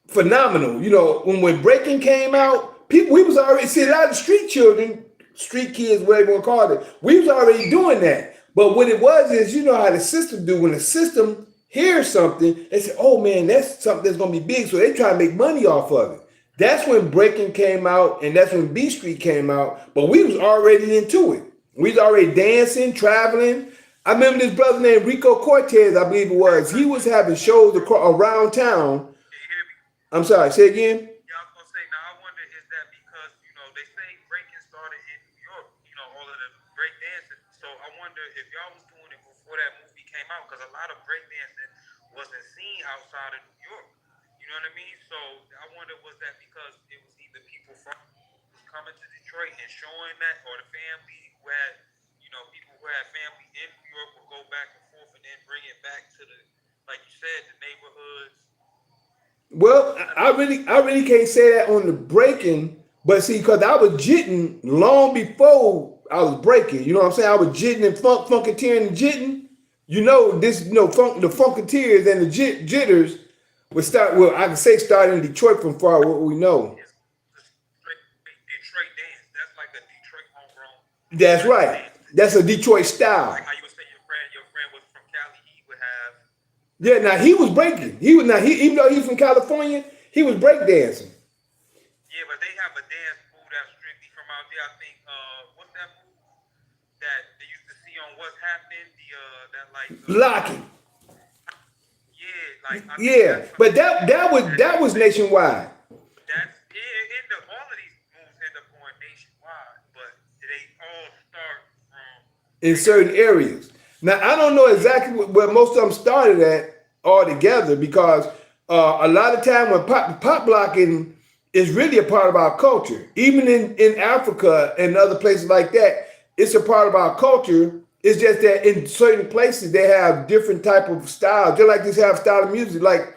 phenomenal. When breaking came out, people we was already see a lot of street children, street kids, whatever you want to call it. We was already doing that. But what it was is, how the system do when the system hears something, they say, "Oh man, that's something that's gonna be big." So they try to make money off of it. That's when breaking came out, and that's when B Street came out. But we was already into it. We was already dancing, traveling. I remember this brother named Rico Cortez, I believe it was. He was having shows around town. Can you hear me? I'm sorry, say again. Yeah, I was gonna say. Now I wonder, is that because they say breaking started in New York? All of the break dancing. So I wonder if y'all was doing it before that movie came out, because a lot of break dancing wasn't seen outside of New York. You know what I mean? So I wonder, was that because it was either people from was coming to Detroit and showing that, or the family who had people who had family in New York would go back and forth and then bring it back to the, like you said, the neighborhoods. Well, I really can't say that on the breaking, but see, because I was jitting long before I was breaking. You know what I'm saying? I was jitting and funketeering and jitting. The funketeers and the jitters would start. Well, I can say start in Detroit from far what we know. It's Detroit dance. That's like a Detroit homegrown That's type of right. dance. That's a Detroit Like style. how you would say your friend was from Cali, he would have. Yeah. Now he was breaking. Even though he's from California, he was breakdancing. Yeah, but they have a dance move that's strictly from out there. I think what's that move that they used to see on What's Happening? The that like Locking. yeah, like I think Yeah, that's from but that was nationwide. that's yeah, end up all of these moves end up going nationwide, but they all start from In they got certain areas. Now I don't know exactly where most of them started at altogether because a lot of time when pop blocking is really a part of our culture, even in Africa and other places like that, it's a part of our culture. It's just that in certain places they have different type of styles. Just like this have style of music, like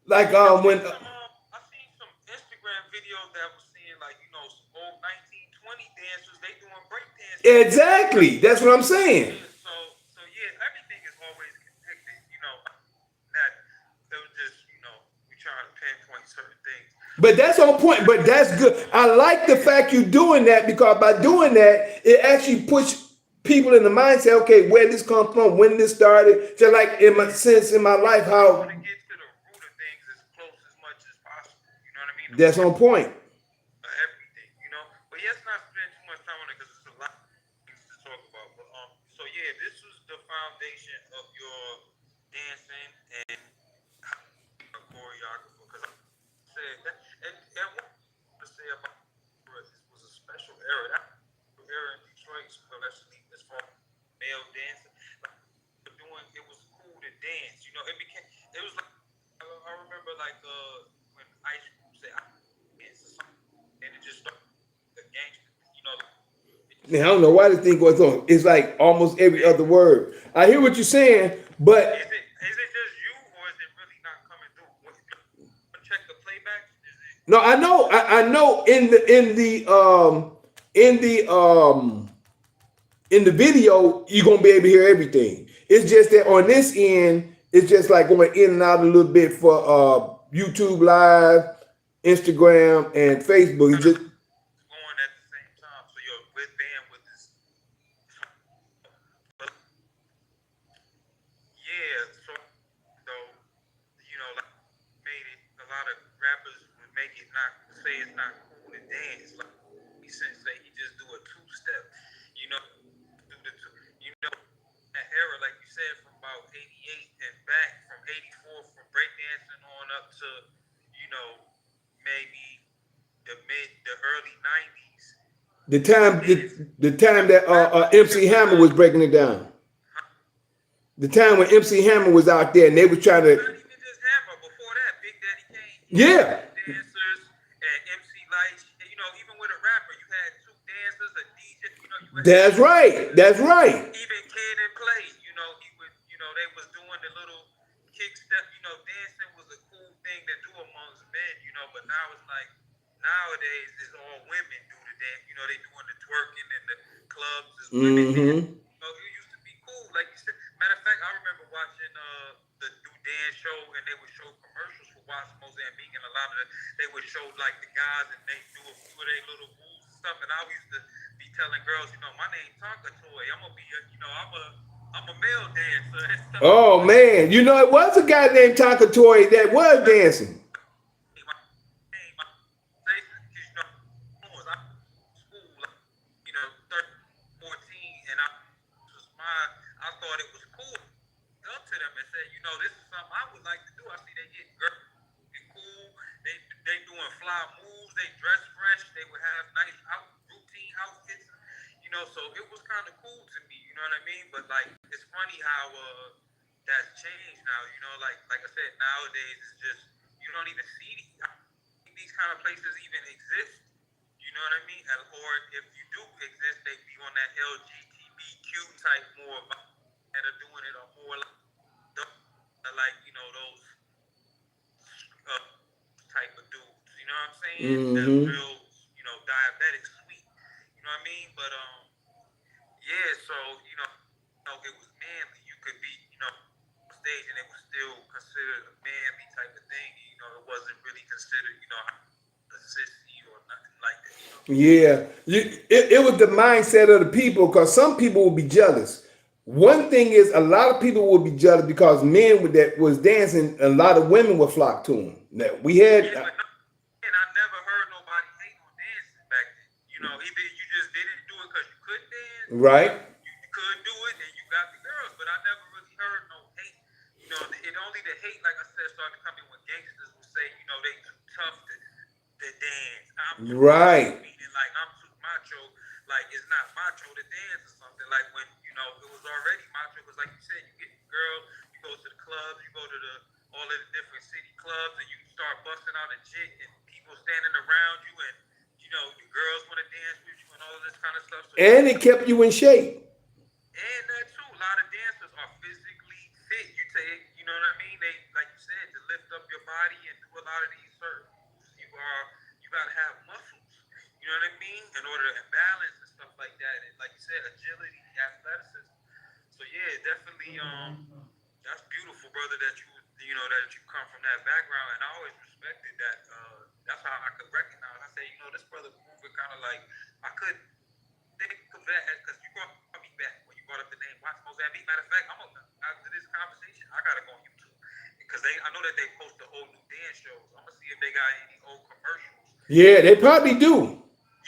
yeah. when I seen some Instagram videos that was seeing like some old 1920 dancers they doing break dancing and shit. exactly that's what I'm saying. Yeah, so yeah, everything is always connected. That it was just we trying to pinpoint certain things. But that's on point. But that's good. I like the fact you're doing that because by doing that, it actually puts people in the mindset. Okay, where this come from? When this started? Just like in my sense in my life, You want how to get to the root of things as close as much as possible. You know what I mean? The that's on point. everything. But let's not spend too much time on it because it's a lot of things to talk about. But so yeah, this was the foundation of your dancing and a choreographer. Because I said that, and what I say about this was a special era. That era in Detroit, especially as far as male dancing, like doing it was cool to dance. It was like I remember like when Ice Cube said I dance or something, and it just started the gangster. It just Now, I don't know why this thing goes on. It's like almost every other word. I hear what you're saying, but is it just you or is it really not coming through? Check the playbacks. Is it? no, I know in the video you're gonna be able to hear everything. It's just that on this end, it's just like going in and out a little bit for YouTube Live, Instagram, and Facebook. It's just Going at the same time, so your with bandwidth is. But yeah, so though like made it. A lot of rappers would make it not say it's not cool to dance. Like he say he just do a two step. Do the two. That era, like you said, from about '88 and back, from '84, from breakdancing on up to maybe the early '90s. The time that MC Hammer was breaking it down. The time when MC Hammer was out there and they was trying to. Not even just Hammer. Before that, Big Daddy Kane. Yeah. Dancers and MC Lights. You know, even with a rapper, you had two dancers, a DJ. You know, you That's right. That's right. Even Kid and Play. You know, he would. You know, they was doing the little kick step. You know, dancing was a cool thing to do amongst men. You know, but now it's like nowadays it's all women do the dance. You know, they doing the twerking and the clubs is women. Mm-hmm. You know, it used to be cool. Like you said. Matter of fact, I remember watching the new dance show, and they would show commercials for Watch Mozambique, and a lot of they would show like the guys, and they do a few of their little moves and stuff. And I used to be telling girls, you know, my name Tonka Toy. I'm gonna be, you know, I'm a male dancer and stuff. Oh man, you know it was a guy named Tonka Toy that was dancing. This is something I would like to do. I see they get girls, they cool, they doing fly moves, they dress fresh, they would have nice routine outfits, you know, so it was kind of cool to me, you know what I mean? But like, it's funny how that's changed now, you know, like I said, nowadays it's just, you don't even see these kind of places even exist, you know what I mean? Or if you do exist, they be on that LGBTQ type more, that are doing it or more like, you know, those type of dudes, you know what I'm saying? Mm-hmm. That's real, you know, diabetic sweet, you know what I mean? But yeah, so you know, it was manly. You could be, you know, on stage and it was still considered a manly type of thing. You know, it wasn't really considered, you know, a sissy or nothing like that. You know? Yeah, it was the mindset of the people because some people would be jealous. One thing is, a lot of people would be jealous because men that was dancing, a lot of women would flock to them. That we had. Yeah, but and I never heard nobody hate on dancing back then. You know, either you just didn't do it because you couldn't dance, right? You could do it and you got the girls, but I never really heard no hate. You know, it only the hate, like I said, started to come in when gangsters would say, you know, they too tough to dance. I'm too right. meaning like I'm too macho. Like it's not macho to dance or something. Like when you know it was already macho because, like you said, you get the girl, you go to the clubs, you go to all of the different city clubs, and you start busting out a chick, and people standing around you, and you know the girls want to dance with you, and all of this kind of stuff. So, and it kept you in shape. And that too, a lot of dancers are physically fit. You take, you know what I mean? They, like you said, to lift up your body and do a lot of these certain moves, you gotta have muscles. You know what I mean? In order to balance and stuff like that, and like you said, agility, athleticism. So yeah, definitely, that's beautiful, brother. That you know that you come from that background, and I always respected that. That's how I could recognize. I say, you know, this brother moving kind of like I could think of that because you brought me back when you brought up the name Watch Mozambique. Matter of fact, after this conversation, I gotta go on YouTube because I know that they post the whole new dance shows. I'm gonna see if they got any old commercials. Yeah, they probably do.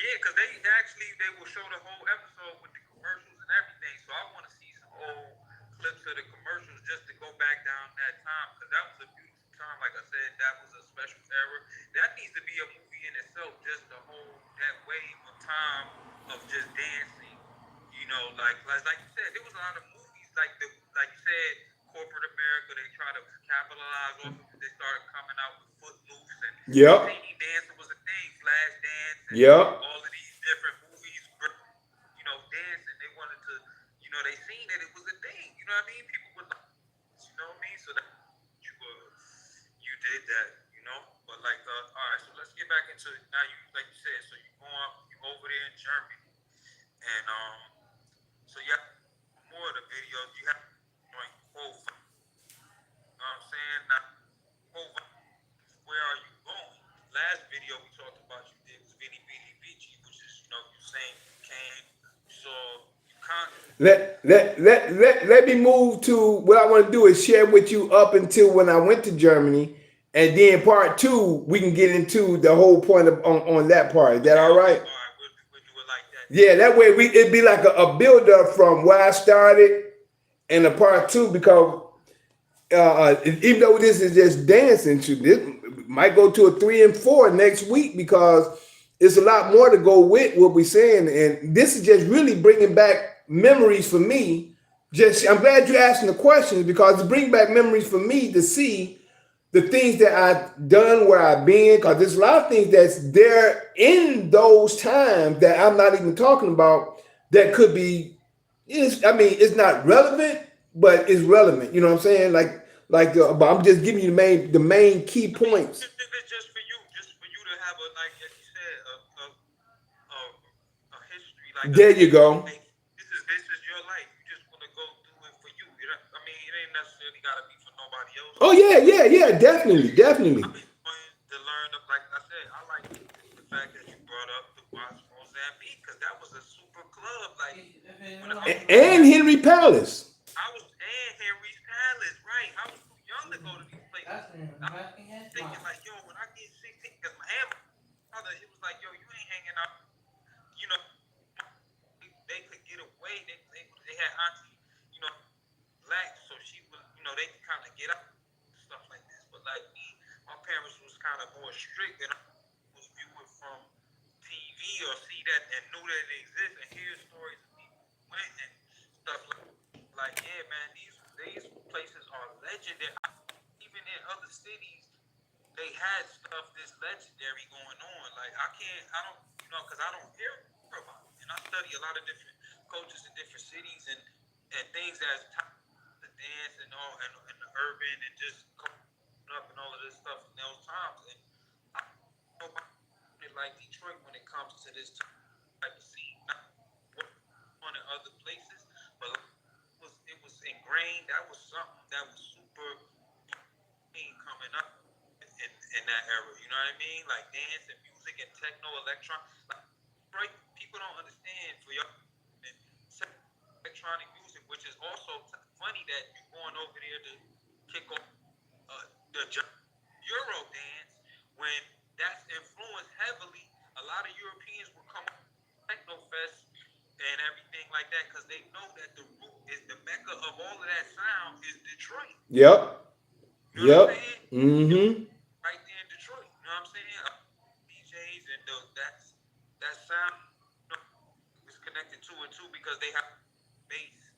Yeah, because they will show the whole episode with the commercials and everything. So I want to see some old clips of the commercials just to go back down that time because that was a beautiful time. Like I said, that was a special era. That needs to be a movie in itself, just to hold that wave of time of just dancing. You know, like you said, there was a lot of movies like you said, corporate America. They try to capitalize off of it. They started coming out with Footloose and dancing was a thing, Flash Dance, and all of these different movies. You know, dancing. They wanted to, you know, they seen that it was a thing. You know what I mean? People would, you know what I mean? So that you did that. You know, but like, all right. So let's get back into now. You like you said, so you over there in Germany, and so you have more of the videos. You have like whole. You know what I'm saying? Now, where are you going? Last video we talked about you did was Vinny Vidi Vici, which is, you know, you saying you came, you saw, you can't. Let me move to what I want to do is share with you up until when I went to Germany, and then part two we can get into the whole point of on that part. Is that all right? All right, we'll do it like that. Yeah, that way it'd be like a build up from where I started and the part two because even though this is just dancing, this might go to a 3 and 4 next week because it's a lot more to go with what we're saying, and this is just really bringing back memories for me. Just I'm glad you're asking the questions because it's bringing back memories for me to see the things that I've done, where I've been, because there's a lot of things that's there in those times that I'm not even talking about that could be. I mean, it's not relevant, but it's relevant. You know what I'm saying? But I'm just giving you the main key I mean, points. it's just for you to have a, like you said, a, a history, like a There you thing. go. Like this is your life. You just want to go through it for you. You know, I mean, it ain't necessarily got to be for nobody else. Oh yeah, yeah, yeah, definitely, I'm definitely. enjoying to learn of, like I said, I like the fact that you brought up the Watch Mozambique because that was a super club. Like when I was growing And up, Henry Palace. I was in Henry's Palace, right? I was too young to go to these places. I was thinking like, yo, when I get 16, because my mother, it was like, yo, you ain't hanging out. You know, they could get away. They had auntie, you know, black, so she was, you know, they could kind of get out stuff like this. But like me, my parents was kind of more strict, and I was viewing from TV or see that and knew that it exists and hear stories of people who went and stuff like yeah, man, these places are legendary. Even in other cities, they had stuff that's legendary going on. Like I don't, you know, because I don't hear about it, and I study a lot of different cultures in different cities and things that's the dance and all and the urban and just coming up and all of this stuff in those times. And I know like Detroit when it comes to this type of scene, not one in other places, but it was ingrained. That was something that was super coming up in that era. You know what I mean? Like dance and music and techno, electron. Like right, people don't understand for y'all electronic music, which is also funny that you're going over there to kick off the Euro dance when that's influenced heavily. A lot of Europeans will come up to techno fest and everything like that because they know that the root is the mecca of all of that sound is Detroit. Yep. You know what I'm Yep. saying? Mm-hmm. Right there in Detroit. You know what I'm saying? DJs and that sound you know, is connected to it too because they have bass,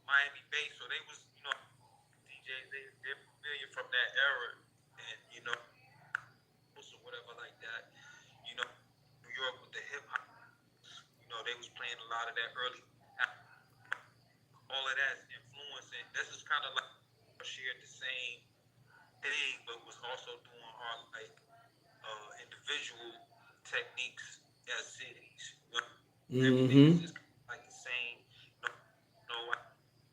Miami bass. So they was, you know, DJs, they're familiar from that era. And, you know, or whatever like that. You know, New York with the hip hop, you know, they was playing a lot of that early. All of that's influencing. This is kind of like shared the same thing, but was also doing our like individual techniques as cities. You know, everything is Mm-hmm. just like the same. You know,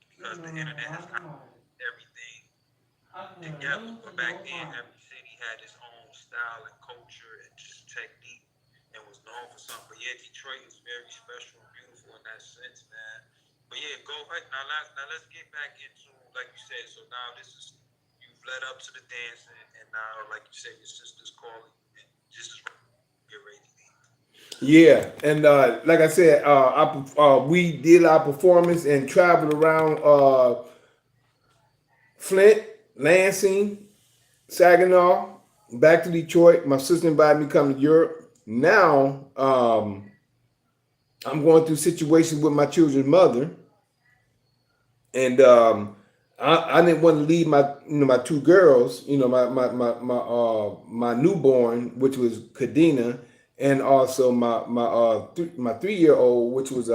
because the internet has kind of everything together. But back then, every city had its own style and culture and just technique and was known for something. But yeah, Detroit is very special and beautiful in that sense, man. But yeah, go ahead. Now let's get back into like you said. So now this is you've led up to the dancing, and now like you said, your sister's calling, and just get ready to leave. Yeah, and like I said, we did our performance and traveled around Flint, Lansing, Saginaw, back to Detroit. My sister invited me to come to Europe. Now I'm going through situations with my children's mother, and I didn't want to leave my two girls, my newborn, which was Kadena, and also my 3-year old, which was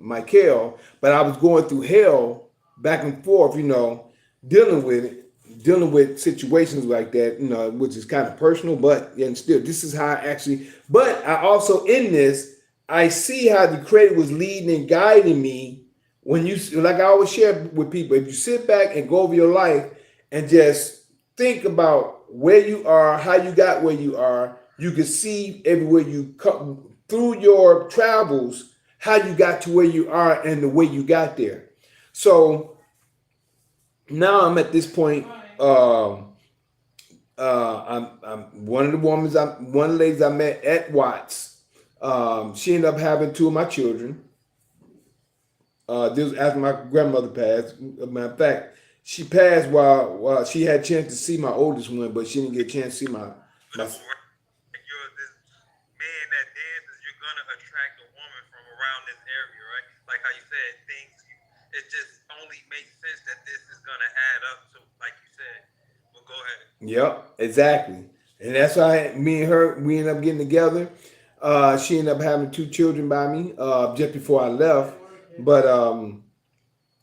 Michael. But I was going through hell back and forth, dealing with it, dealing with situations like that, which is kind of personal, but and still, this is how I actually. But I also in this, I see how the Creator was leading and guiding me when you, like I always share with people, if you sit back and go over your life and just think about where you are, how you got where you are, you can see everywhere you come through your travels, how you got to where you are and the way you got there. So now I'm at this point. I'm one of the one of the ladies I met at Watts. She ended up having two of my children. This was after my grandmother passed. Matter of fact, she passed while she had a chance to see my oldest one, but she didn't get a chance to see my. Beautiful, right? You're this man that gonna attract a woman from around this area, right? Like how you said, it just only makes sense that this is gonna add up to, like you said. Well, go ahead. Yep, exactly. And that's why me and her, we ended up getting together. She ended up having 2 children by me just before I left. But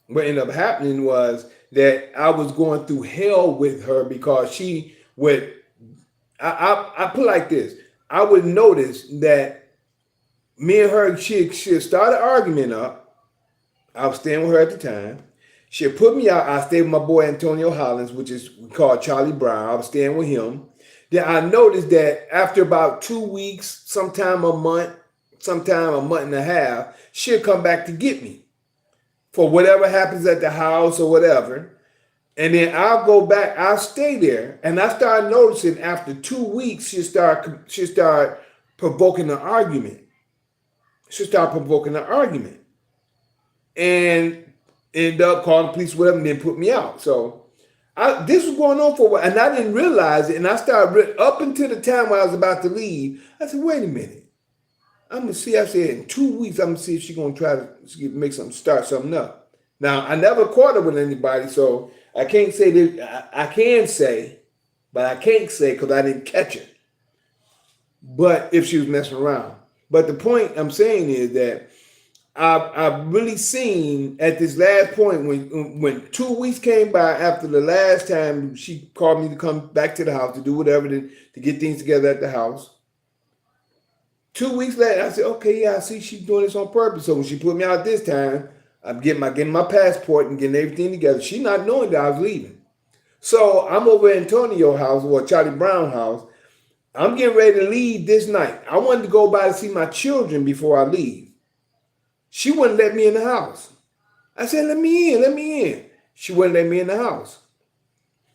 what ended up happening was that I was going through hell with her because she would, I put it like this. I would notice that me and her, she started an argument up. I was staying with her at the time. She put me out. I stayed with my boy Antonio Hollins, which is called Charlie Brown. I was staying with him. Then I noticed that after about 2 weeks, sometime a month and a half, she'll come back to get me for whatever happens at the house or whatever. And then I'll go back, I'll stay there. And I started noticing after 2 weeks, she'll start provoking an argument. She'll start provoking an argument. And end up calling the police, whatever, and then put me out. So this was going on for a while, and I didn't realize it. And I started up until the time when I was about to leave. I said, wait a minute. I'm gonna see. I said, in 2 weeks, I'm gonna see if she's gonna try to make something, start something up. Now, I never caught her with anybody, so I can't say that. I can say, but I can't say because I didn't catch her. But if she was messing around. But the point I'm saying is that I've really seen at this last point when 2 weeks came by after the last time she called me to come back to the house to do whatever to get things together at the house. 2 weeks later, I said, okay, yeah, I see she's doing this on purpose. So when she put me out this time, I'm getting my passport and getting everything together. She not knowing that I was leaving. So I'm over at Antonio's house or Charlie Brown's house. I'm getting ready to leave this night. I wanted to go by to see my children before I leave. She wouldn't let me in the house. I said, let me in. She wouldn't let me in the house.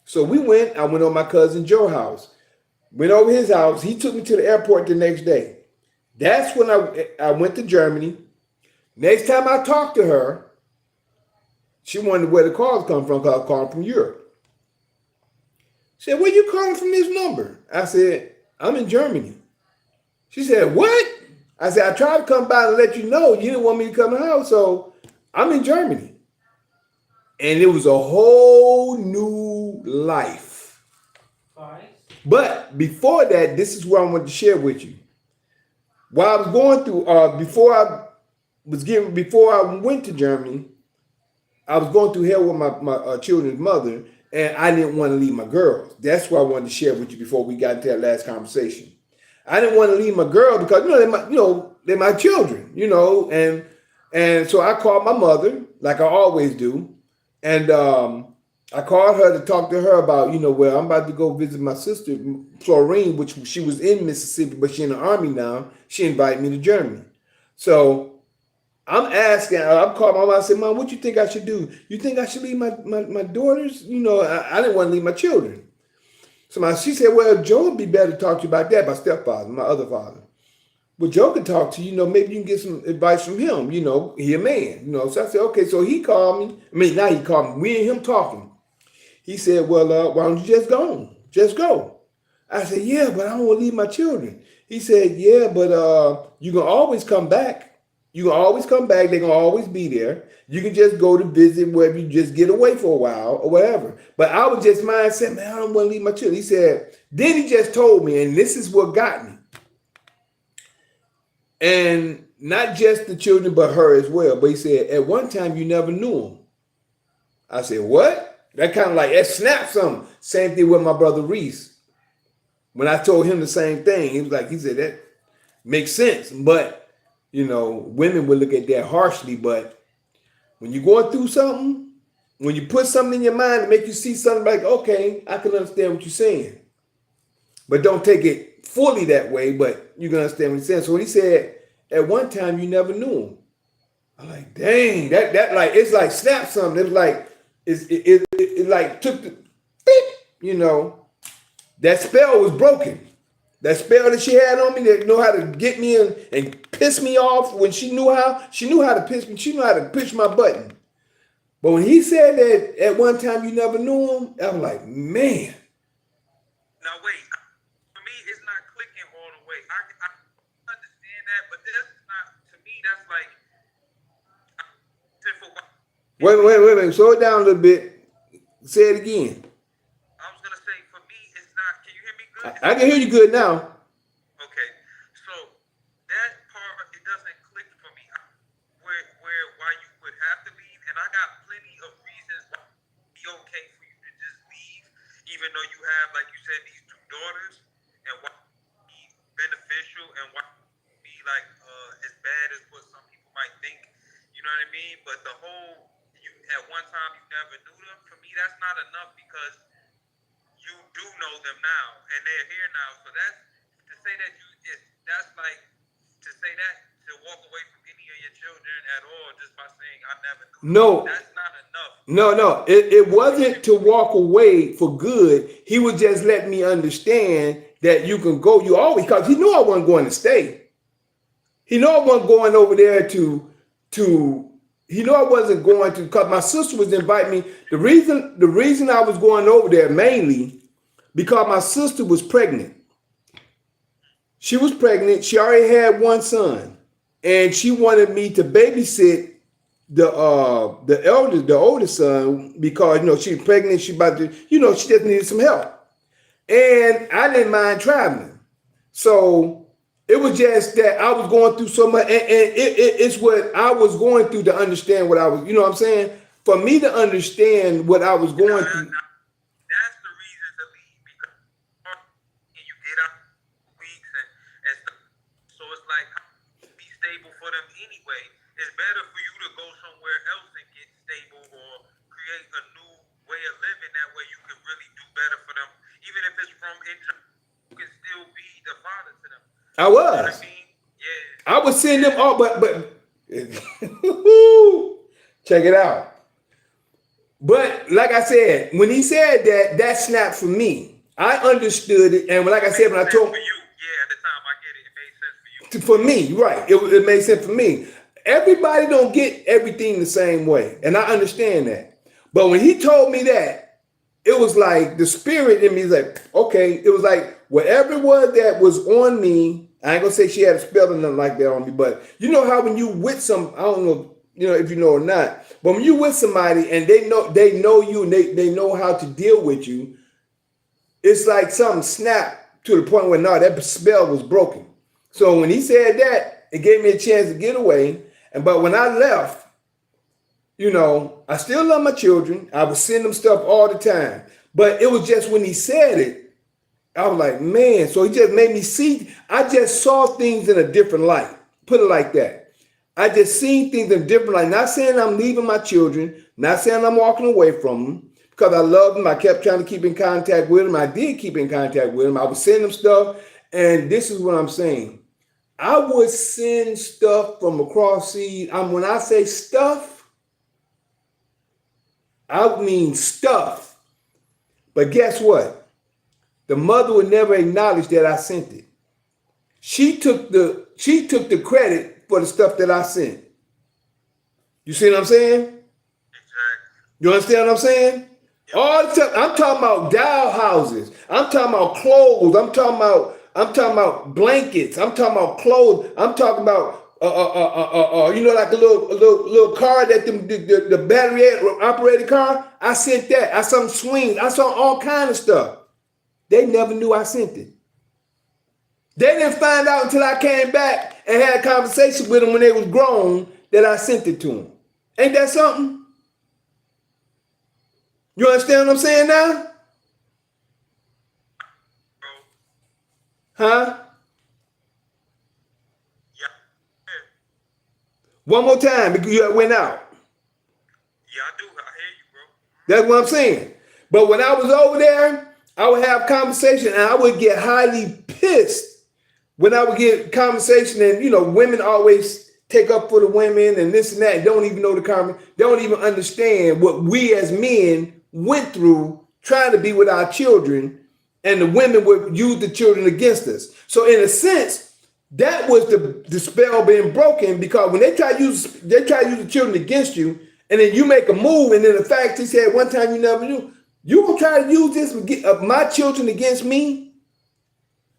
So I went over my cousin Joe's house. Went over his house. He took me to the airport the next day. That's when I went to Germany. Next time I talked to her, she wondered where the calls come from because I was calling from Europe. She said, where you calling from this number? I said, I'm in Germany. She said, what? I said, I tried to come by and let you know. You didn't want me to come to the house, so I'm in Germany. And it was a whole new life. But before that, this is what I wanted to share with you. While I was going through, before I went to Germany, I was going through hell with my children's mother, and I didn't want to leave my girls. That's what I wanted to share with you before we got into that last conversation. I didn't want to leave my girl because they're my children, and so I called my mother like I always do, and I called her to talk to her about I'm about to go visit my sister Florine, which she was in Mississippi, but she's in the army now. She invited me to Germany, so I'm calling my mom. I said, Mom, what you think I should do? You think I should leave my daughters? I didn't want to leave my children. So she said, well, Joe would be better to talk to you about that, my stepfather, my other father. Well, Joe could talk to you, maybe you can get some advice from him, he a man, So I said, okay, so he called me. Now he called me. We and him talking. He said, well, why don't you just go? Just go. I said, yeah, but I don't want to leave my children. He said, yeah, but you can always come back. You can always come back. They're going to always be there. You can just go to visit wherever you just get away for a while or whatever. But I was just mindset, man, I don't want to leave my children. He said, then he just told me, and this is what got me. And not just the children, but her as well. But he said, at one time, you never knew them. I said, what? That kind of like, that snapped something. Same thing with my brother Reese. When I told him the same thing, he said, that makes sense. But, women would look at that harshly. But when you're going through something, when you put something in your mind to make you see something like, okay, I can understand what you're saying. But don't take it fully that way, but you can understand what he's saying. So when he said, at one time, you never knew him. I'm like, dang, that like, it's like snap something. It's like, it like took the, beep, that spell was broken. That spell that she had on me that know how to get me in and piss me off when she knew how to piss me. She knew how to push my button. But when he said that at one time you never knew him, I'm like, man. Now wait, for me it's not clicking all the way. I understand that, but there's Wait. Slow it down a little bit. Say it again. I was gonna say for me, it's not. Can you hear me good? I can hear you good now. Okay, so that part it doesn't click for me. Where why you would have to leave, and I got plenty of reasons why it'd be okay for you to just leave, even though you have, like you said, these two daughters, and why it'd be beneficial and why it'd be like as bad as what some people might think. You know what I mean? But the whole you at one time you never knew them. For me, that's not enough because you do know them now and they're here now. So that's to say that that's like to say that to walk away from any of your children at all just by saying I never knew them. No. That's not enough. No. It wasn't to walk away for good. He would just let me understand that you can go. You always, because he knew I wasn't going to stay. He knew I wasn't going over there to he knew I wasn't going to, because my sister was inviting me. The reason I was going over there mainly because my sister was pregnant. She was pregnant. She already had one son, and she wanted me to babysit the oldest son because she's pregnant. She about to she just needed some help, and I didn't mind traveling. So it was just that I was going through so much, and it's what I was going through to understand what I was. You know what I'm saying? For me to understand what I was going through. That's the reason to leave because you get out weeks and stuff. So it's like be stable for them anyway. It's better for you to go somewhere else and get stable or create a new way of living. That way you can really do better for them. Even if it's from inside, you can still be the father to them. I was. You know what I mean? Yeah. I was seeing them all, but check it out. But like I said, when he said that snapped for me. I understood it, and like I said, when I told for you, yeah, at the time I get it. It made sense for me, right? It made sense for me. Everybody don't get everything the same way, and I understand that. But when he told me that, it was like the spirit in me is like, okay. It was like whatever it was that was on me. I ain't gonna say she had a spell or nothing like that on me, but you know how when you with some, I don't know, if you know or not, but when you with somebody and they know you and they know how to deal with you, it's like something snapped to the point where that spell was broken. So when he said that, it gave me a chance to get away. But when I left, I still love my children. I would send them stuff all the time. But it was just when he said it, I was like, man, so he just made me see. I just saw things in a different light. Put it like that. I just seen things in a different light. Not saying I'm leaving my children. Not saying I'm walking away from them. Because I love them. I kept trying to keep in contact with them. I did keep in contact with them. I was sending them stuff. And this is what I'm saying. I would send stuff from across seas. When I say stuff, I mean stuff. But guess what? The mother would never acknowledge that I sent it. She took the credit for the stuff that I sent. You see what I'm saying? Exactly. You understand what I'm saying? Yep. All the time, I'm talking about doll houses. I'm talking about clothes. I'm talking about blankets. I'm talking about clothes. I'm talking about like a little car that the battery operated car. I sent that. I saw swings. I saw all kind of stuff. They never knew I sent it. They didn't find out until I came back and had a conversation with them when they was grown that I sent it to them. Ain't that something? You understand what I'm saying now? Huh? Yeah. One more time because you went out. Yeah, I do. I hear you, bro. That's what I'm saying. But when I was over there, I would have conversation and I would get highly pissed when I would get conversation and, women always take up for the women and this and that and don't even know the comment. They don't even understand what we as men went through trying to be with our children, and the women would use the children against us. So in a sense, that was the spell being broken, because when they try to use the children against you, and then you make a move, and then the fact he said one time you never knew, you gonna try to use this my children against me?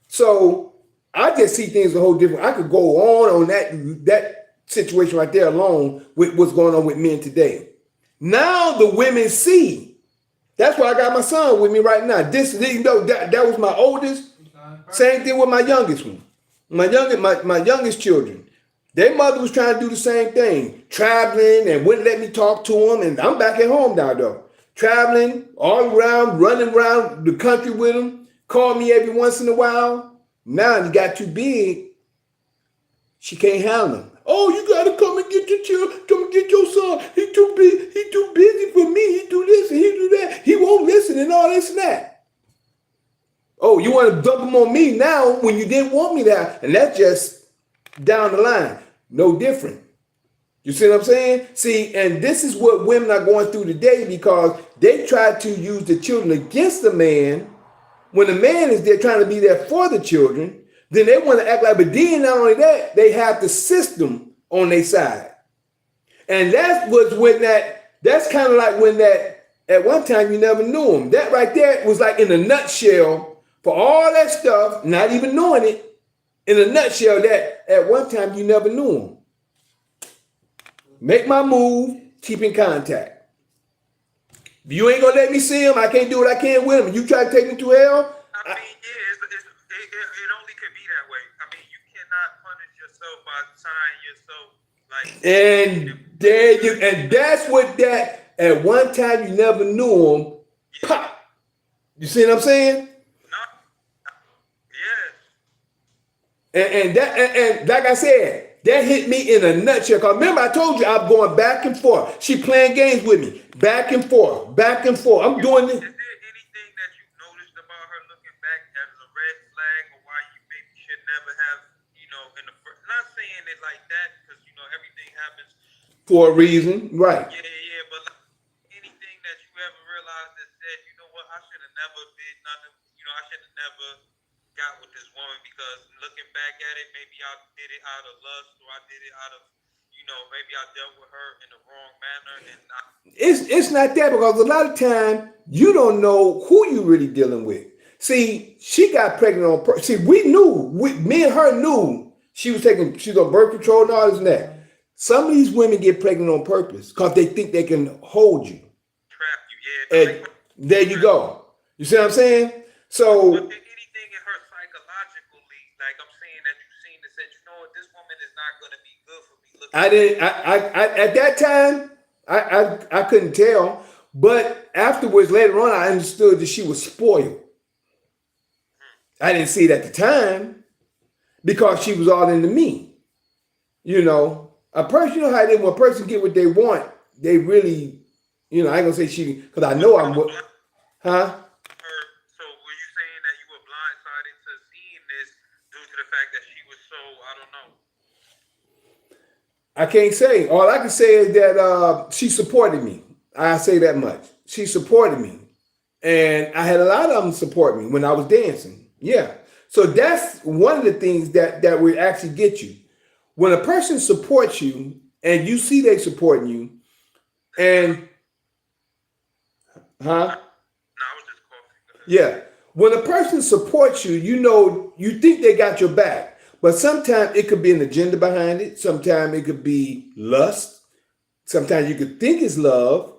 So I just see things a whole different. I could go on that situation right there alone with what's going on with men today. Now the women see. That's why I got my son with me right now. This, you know, that was my oldest. Same thing with my youngest one. My youngest children. Their mother was trying to do the same thing, traveling and wouldn't let me talk to them. And I'm back at home now though, traveling all around, running around the country with them. Call me every once in a while. Now he got too big. She can't handle him. Oh, you gotta come and get your child. Come and get your son. He too big. He too busy for me. He do this and he do that. He won't listen and all this and that. Oh, you want to dump him on me now when you didn't want me there, and that's just down the line. No different. You see what I'm saying? See, and this is what women are going through today because they try to use the children against the man. When the man is there trying to be there for the children, then they want to act like, but then not only that, they have the system on their side. And that was when that's kind of like when that, at one time you never knew him. That right there was like in a nutshell for all that stuff, not even knowing it, in a nutshell that at one time you never knew him. Make my move, keep in contact. If you ain't gonna let me see him, I can't do what I can with him. You try to take me to hell. I mean, yeah, it only could be that way. I mean, you cannot punish yourself by tying yourself like. And there you, and that's what that. At one time, you never knew him. Yeah. Pop. You see what I'm saying? No. Yeah. And like I said, that hit me in a nutshell. Cause remember, I told you I'm going back and forth. She playing games with me, back and forth, back and forth. I'm doing this. Is there anything that you noticed about her looking back as a red flag, or why you maybe should never have, you know, in the first? Not saying it like that, because you know everything happens For a reason, right? Yeah, but like, anything that you ever realized that said, you know what, I should have never did nothing. You know, I should have never got with this woman because looking back at it, maybe I did it out of lust, or I did it out of, you know, maybe I dealt with her in the wrong manner, and It's not that because a lot of time you don't know who you really dealing with. See, she got pregnant on purpose. See, me and her knew she was on birth control and all this and that. Some of these women get pregnant on purpose because they think they can hold you. trap you. Yeah, And there you go. You see what I'm saying? So but anything in her psychologically, like I'm saying that you've seen that said, you know what, this woman is not going to be good for me. Look, I didn't. I at that time I couldn't tell, but afterwards, later on, I understood that she was spoiled. I didn't see it at the time because she was all into me. You know, a person, you know how they when a person get what they want, they really, you know, I ain't gonna say she because I know I'm what, huh? So were you saying that you were blindsided to seeing this due to the fact that she was so, I don't know. I can't say. All I can say is that she supported me. I say that much. She supported me, and I had a lot of them support me when I was dancing. Yeah. So that's one of the things that would actually get you. When a person supports you and you see they supporting you, and No, I was just coughing. yeah, when a person supports you, you know you think they got your back. But sometimes it could be an agenda behind it. Sometimes it could be lust. Sometimes you could think it's love.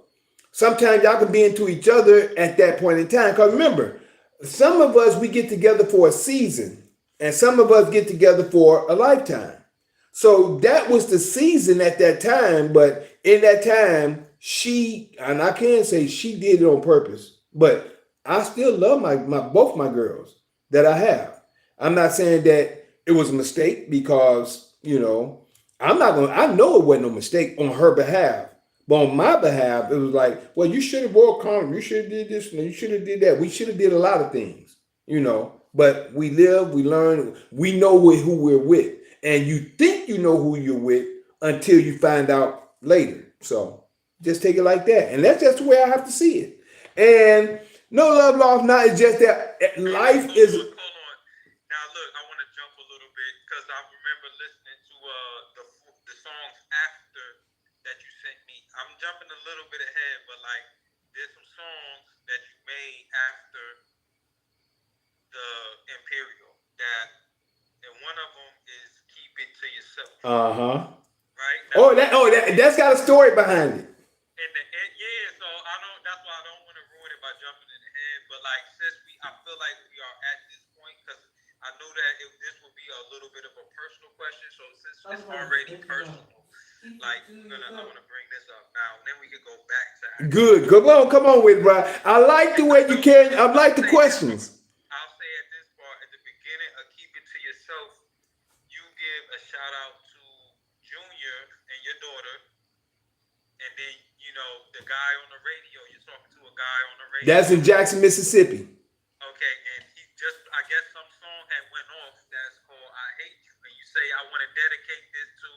Sometimes y'all can be into each other at that point in time. Because remember, some of us, we get together for a season. And some of us get together for a lifetime. So that was the season at that time. But in that time, she, and I can say she did it on purpose. But I still love my both my girls that I have. I'm not saying that it was a mistake because, you know, I know it wasn't a mistake on her behalf. But on my behalf, it was like, well, you should have wore a condom. You should have did this. You should have did that. We should have did a lot of things, you know. But we live, we learn, we know who we're with. And you think you know who you're with until you find out later. So just take it like that. And that's just the way I have to see it. And no love lost now. It's just that life is. Hold on. Now look, I want to jump a little bit because I remember listening to the songs after that you sent me. I'm jumping a little bit ahead, but like there's some songs that you made after the Imperial that, and one of them is "Keep It to Yourself." Uh-huh. Right. That's got a story behind it. In the end, that this will be a little bit of a personal question. So since it's already personal, like I'm gonna bring this up now, and then we could go back to actually. Good. Come on with it, bro. I like the way you can. I like the questions. I'll say at this part, at the beginning of Keep It to Yourself, you give a shout out to Junior and your daughter, and then the guy on the radio. You're talking to a guy on the radio. That's in Jackson, Mississippi. Okay, and he just, I guess some song had went off that's called "I Hate You," and you say, "I want to dedicate this to."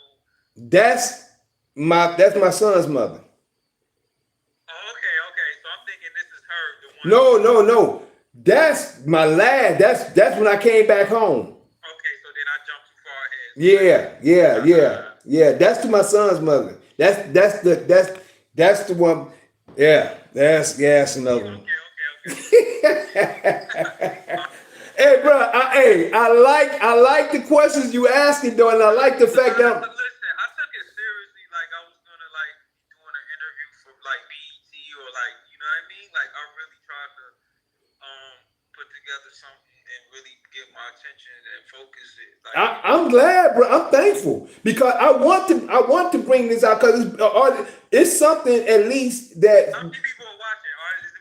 That's my son's mother. Oh, okay. So I'm thinking this is her. The one. No. That's my lad. That's when I came back home. Okay, so then I jumped too far ahead. Yeah. That's to my son's mother. That's the one. Yeah, that's another one. Okay. Hey, bro. I like the questions you asking though, and I like the fact that. Listen, I took it seriously. Like I was gonna be doing an interview for BET or you know what I mean. Like I really tried to put together something and really get my attention and focus it. I'm glad, bro. I'm thankful because I want to bring this out because it's something at least that. How many people are watching? Is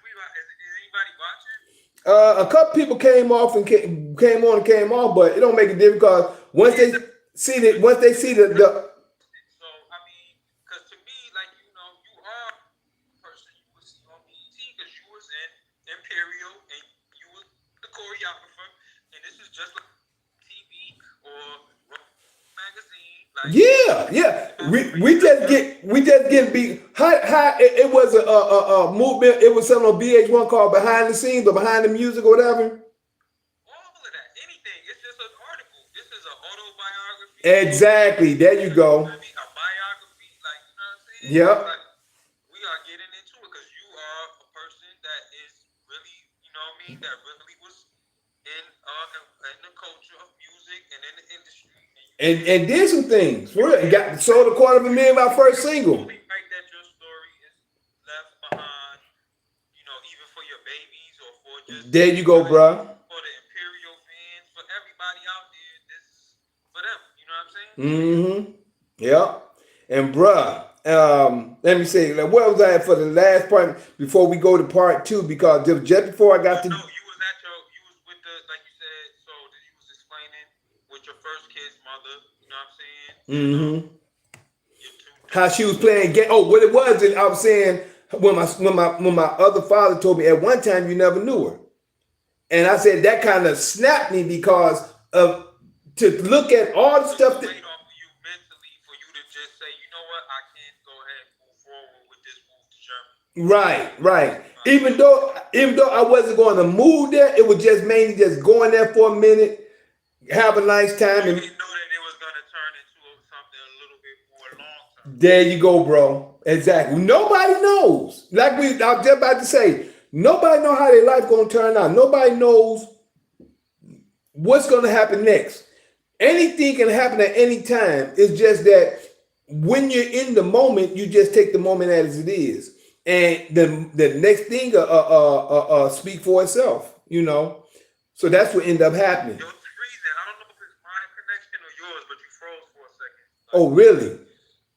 anybody watching? A couple people came off and came on and came off, but it don't make a difference because once they see the. So I mean, because to me, you are a person you would see on BET because you was in Imperial and you was the choreographer, and this is just like TV or magazine. Yeah. We just get beat. How it was a movement. It was something on VH1 called Behind the Scenes or Behind the Music or whatever. All of that, anything. It's just an article. This is an autobiography. Exactly. There you go. A biography, you know what I'm saying? Yep. We are getting into it because you are a person that is really, that really was in the culture of music and in the industry. And did some things. For real. Sold $250,000 my first single. Right, that your story is left behind, even for your babies or for just. There you go, bro. For the Imperial fans, for everybody out there, this is for them. You know what I'm saying? Yep. And bruh, let me say, where was I at for the last part before we go to part 2? Because just before I got to. No, you was with the, like you said, so you was explaining with your first kid's mother. You know what I'm saying? How she was playing game. Oh, what it was, I was saying when my other father told me at one time you never knew her, and I said that kind of snapped me because of to look at all the stuff that. Weight off of you mentally for you to just say, you know what, I can't go ahead and move forward with this move to Germany. Right. Even though I wasn't going to move there, it was just mainly just going there for a minute, have a nice time, You and. didn't know that it was going to turn into something a little bit more long term. There you go, bro. Exactly. Nobody knows. Like I was just about to say, nobody know how their life gonna turn out. Nobody knows what's gonna happen next. Anything can happen at any time. It's just that when you're in the moment, you just take the moment as it is, and the next thing speak for itself. So that's what ended up happening. You're freezing. I don't know if it's my connection or yours, but you froze for a second. Oh, really?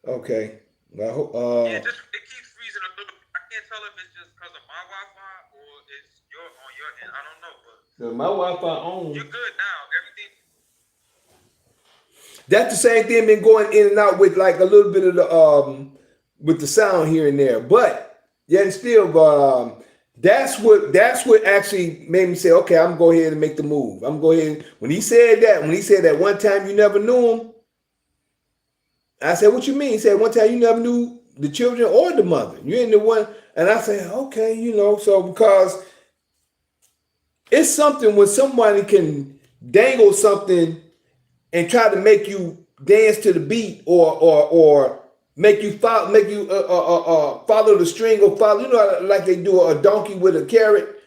Okay. I hope, it keeps freezing a little. I can't tell if it's just because of my Wi-Fi or it's on your end. I don't know, but my Wi-Fi on. You're good now. Everything. That's the same thing. Been going in and out with like a little bit of the with the sound here and there, but yet still, that's what actually made me say, okay, I'm gonna go ahead and make the move. I'm going to go ahead. When he said that one time you never knew him. I said, what you mean? He said, one time you never knew the children or the mother. You ain't the one. And I said, okay, so because it's something when somebody can dangle something and try to make you dance to the beat or make you follow the string or follow, like they do a donkey with a carrot,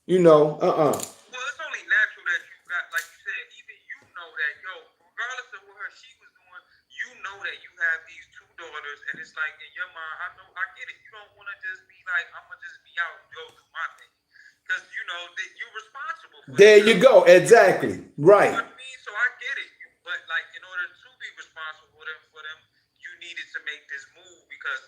Well, it's only natural that you got, like you said, even you know that, regardless of what she was doing, you know that you have these two daughters, and it's like in your mind, I get it. You don't want to just be like, I'm gonna just be out and go do my thing. because you know that you're responsible for There them. you go. Exactly. Right. You know what I mean? So I get it. But like in order to be responsible for them, you needed to make this move because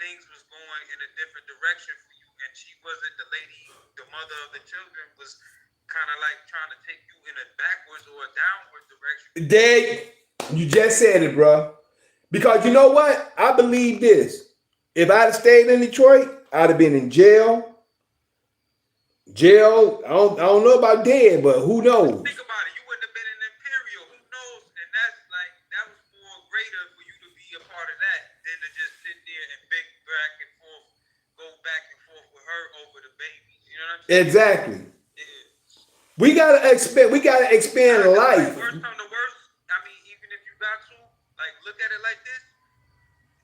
things was going in a different direction for you. And she wasn't the lady, the mother of the children was kind of like trying to take you in a backwards or a downward direction. You just said it, bro. Because you know what? I believe this. If I'd have stayed in Detroit, I'd have been in jail. I don't know about dead, but who knows? Think about it. You wouldn't have been an Imperial. Who knows? And that's like, that was more greater for you to be a part of that than to just sit there and big back and forth, go back and forth with her over the babies. You know what I'm saying? Exactly. Yeah. We gotta expand life. Worst come to worst, I mean, even if you got to, like, look at it like this.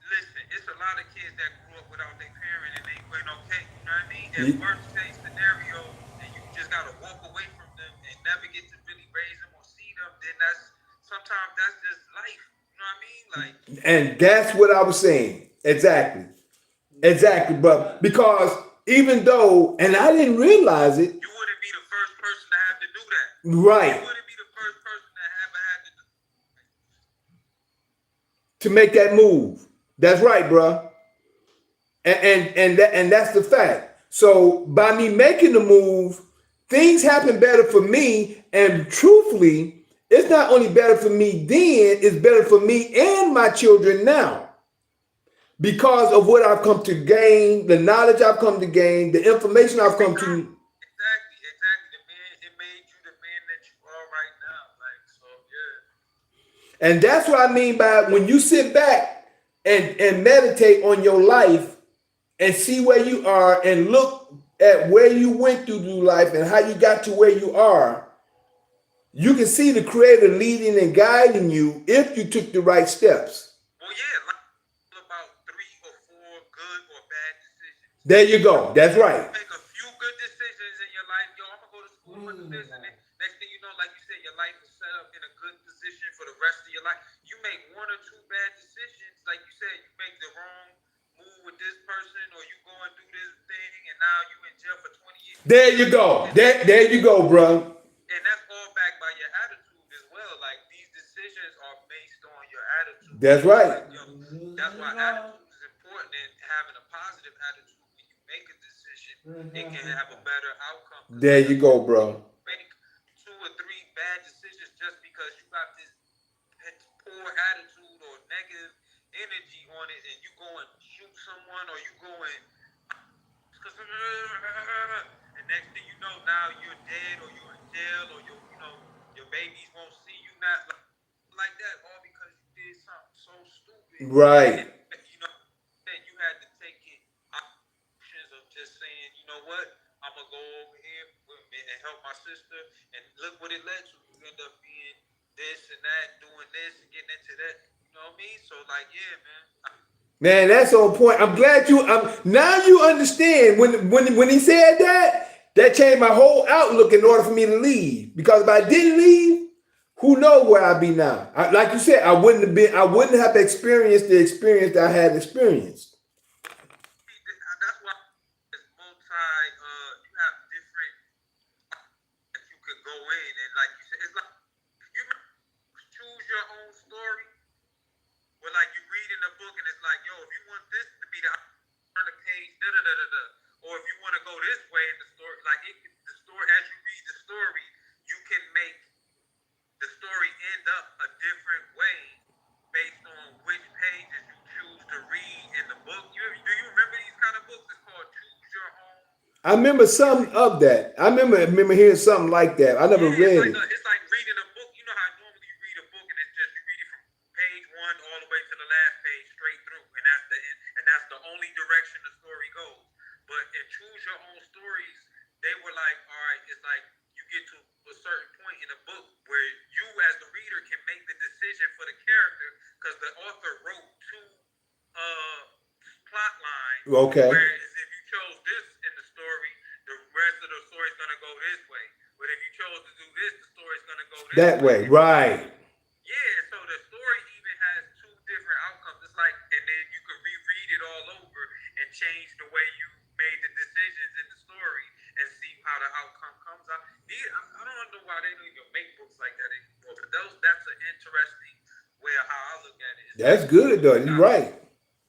Listen, it's a lot of kids that grew up without their parent and they went okay. You know what I mean? And worst case scenario, and you just gotta walk away from them and never get to really raise them or see them. Then sometimes that's just life. You know what I mean? Like, and that's what I was saying. Exactly. But because even though, and I didn't realize it. You wouldn't be the first person to have to do that. Right. You wouldn't be the first person that ever had to make that move. That's right, bro. And that's the fact. So by me making the move, things happen better for me. And truthfully, it's not only better for me then, it's better for me and my children now. Because of what I've come to gain, the knowledge I've come to gain, the information I've come to. Exactly. It made you the man that you are right now. Like, so yeah. And that's what I mean by when you sit back and meditate on your life and see where you are and look at where you went through life and how you got to where you are, you can see the Creator leading and guiding you if you took the right steps. Well, yeah, like about 3 or 4 good or bad decisions. There you go. That's right. You make a few good decisions in your life. Yo, I'm gonna go to school for this, and then next thing you know, like you said, your life is set up in a good position for the rest of your life. You make 1 or 2 bad decisions, like you said, you make the wrong move with this person, or you go and do this thing, and now you in jail for 20 years. There you go. There you go, bro. And that's all backed by your attitude as well. Like, these decisions are based on your attitude. That's right. Like, yo, that's why attitude is important, and having a positive attitude when you make a decision, it can have a better outcome. There you go, bro. Make 2 or 3 bad decisions just because you got this poor attitude or negative energy on it, and you go and shoot someone, or you go and next thing you know, now you're dead, or you're in jail, or your babies won't see you, not like that, all because you did something so stupid. Right. And, you had to take it options of just saying, you know what, I'm gonna go over here and help my sister, and look what it led to. You end up being this and that, doing this and getting into that. You know what I mean? So like, yeah, man. Man, that's on point. I'm glad now you understand when he said that changed my whole outlook in order for me to leave. Because if I didn't leave, who knows where I'd be now? Like you said, I wouldn't have experienced the experience that I had experienced. That's why it's you have different that you could go in, and like you said, it's like you choose your own story. But like you read in a book and it's like, yo, if you want this to be the turn the page, or if you want to go this way in the story, like the story, as you read the story, you can make the story end up a different way based on which pages you choose to read in the book. Do you remember these kind of books? It's called Choose Your Own. I remember some of that. I remember hearing something like that. I never read it. It's like reading a book. You know how normally you read a book and it's just you read it from page 1 all the way to the last page straight through, and that's the end, and that's the only direction the story goes. But in Choose Your Own Stories, they were like, all right, it's like you get to a certain point in a book where you as the reader can make the decision for the character, because the author wrote 2 plot lines. Okay. Whereas if you chose this in the story, the rest of the story is going to go this way. But if you chose to do this, the story is going to go that way. Right. Yeah, so the story even has 2 different outcomes. It's like, and then you can reread it all over and change the way you made the decisions in the story and see how the how they don't even make books like that anymore. But that's an interesting way of how I look at it. That's good though. You're right.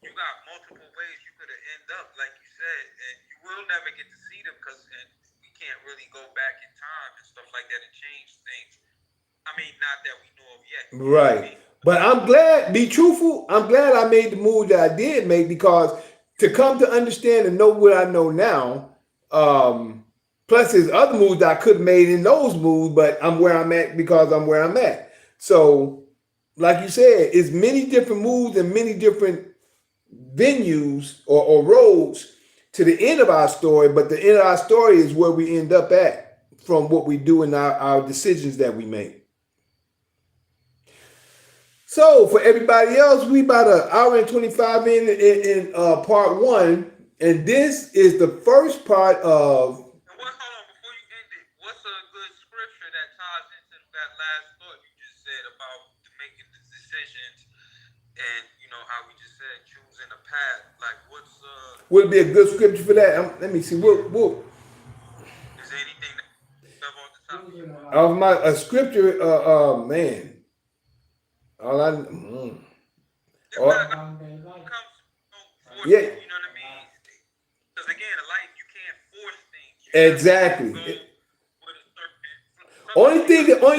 You got multiple ways you could have end up, like you said, and you will never get to see them because we can't really go back in time and stuff like that and change things. I mean, not that we know of yet. Right. But I'm glad, be truthful, I'm glad I made the move that I did make, because to come to understand and know what I know now, plus there's other moves that I could have made in those moves, but I'm where I'm at because I'm where I'm at. So, like you said, it's many different moves and many different venues or roads to the end of our story, but the end of our story is where we end up at from what we do in our decisions that we make. So for everybody else, we about an hour and 25 in part one, and this is the first part of. Hold on, before you end it, what's a good scripture that ties into that last thought you just said about making the decisions and how we just said choosing a path? Like, what's would it be a good scripture for that? Let me see. What? Is there anything that off the top of your mind? Of my scripture, man. All I, Yeah. You know what I mean? Because again, in life you can't force things. Exactly. Only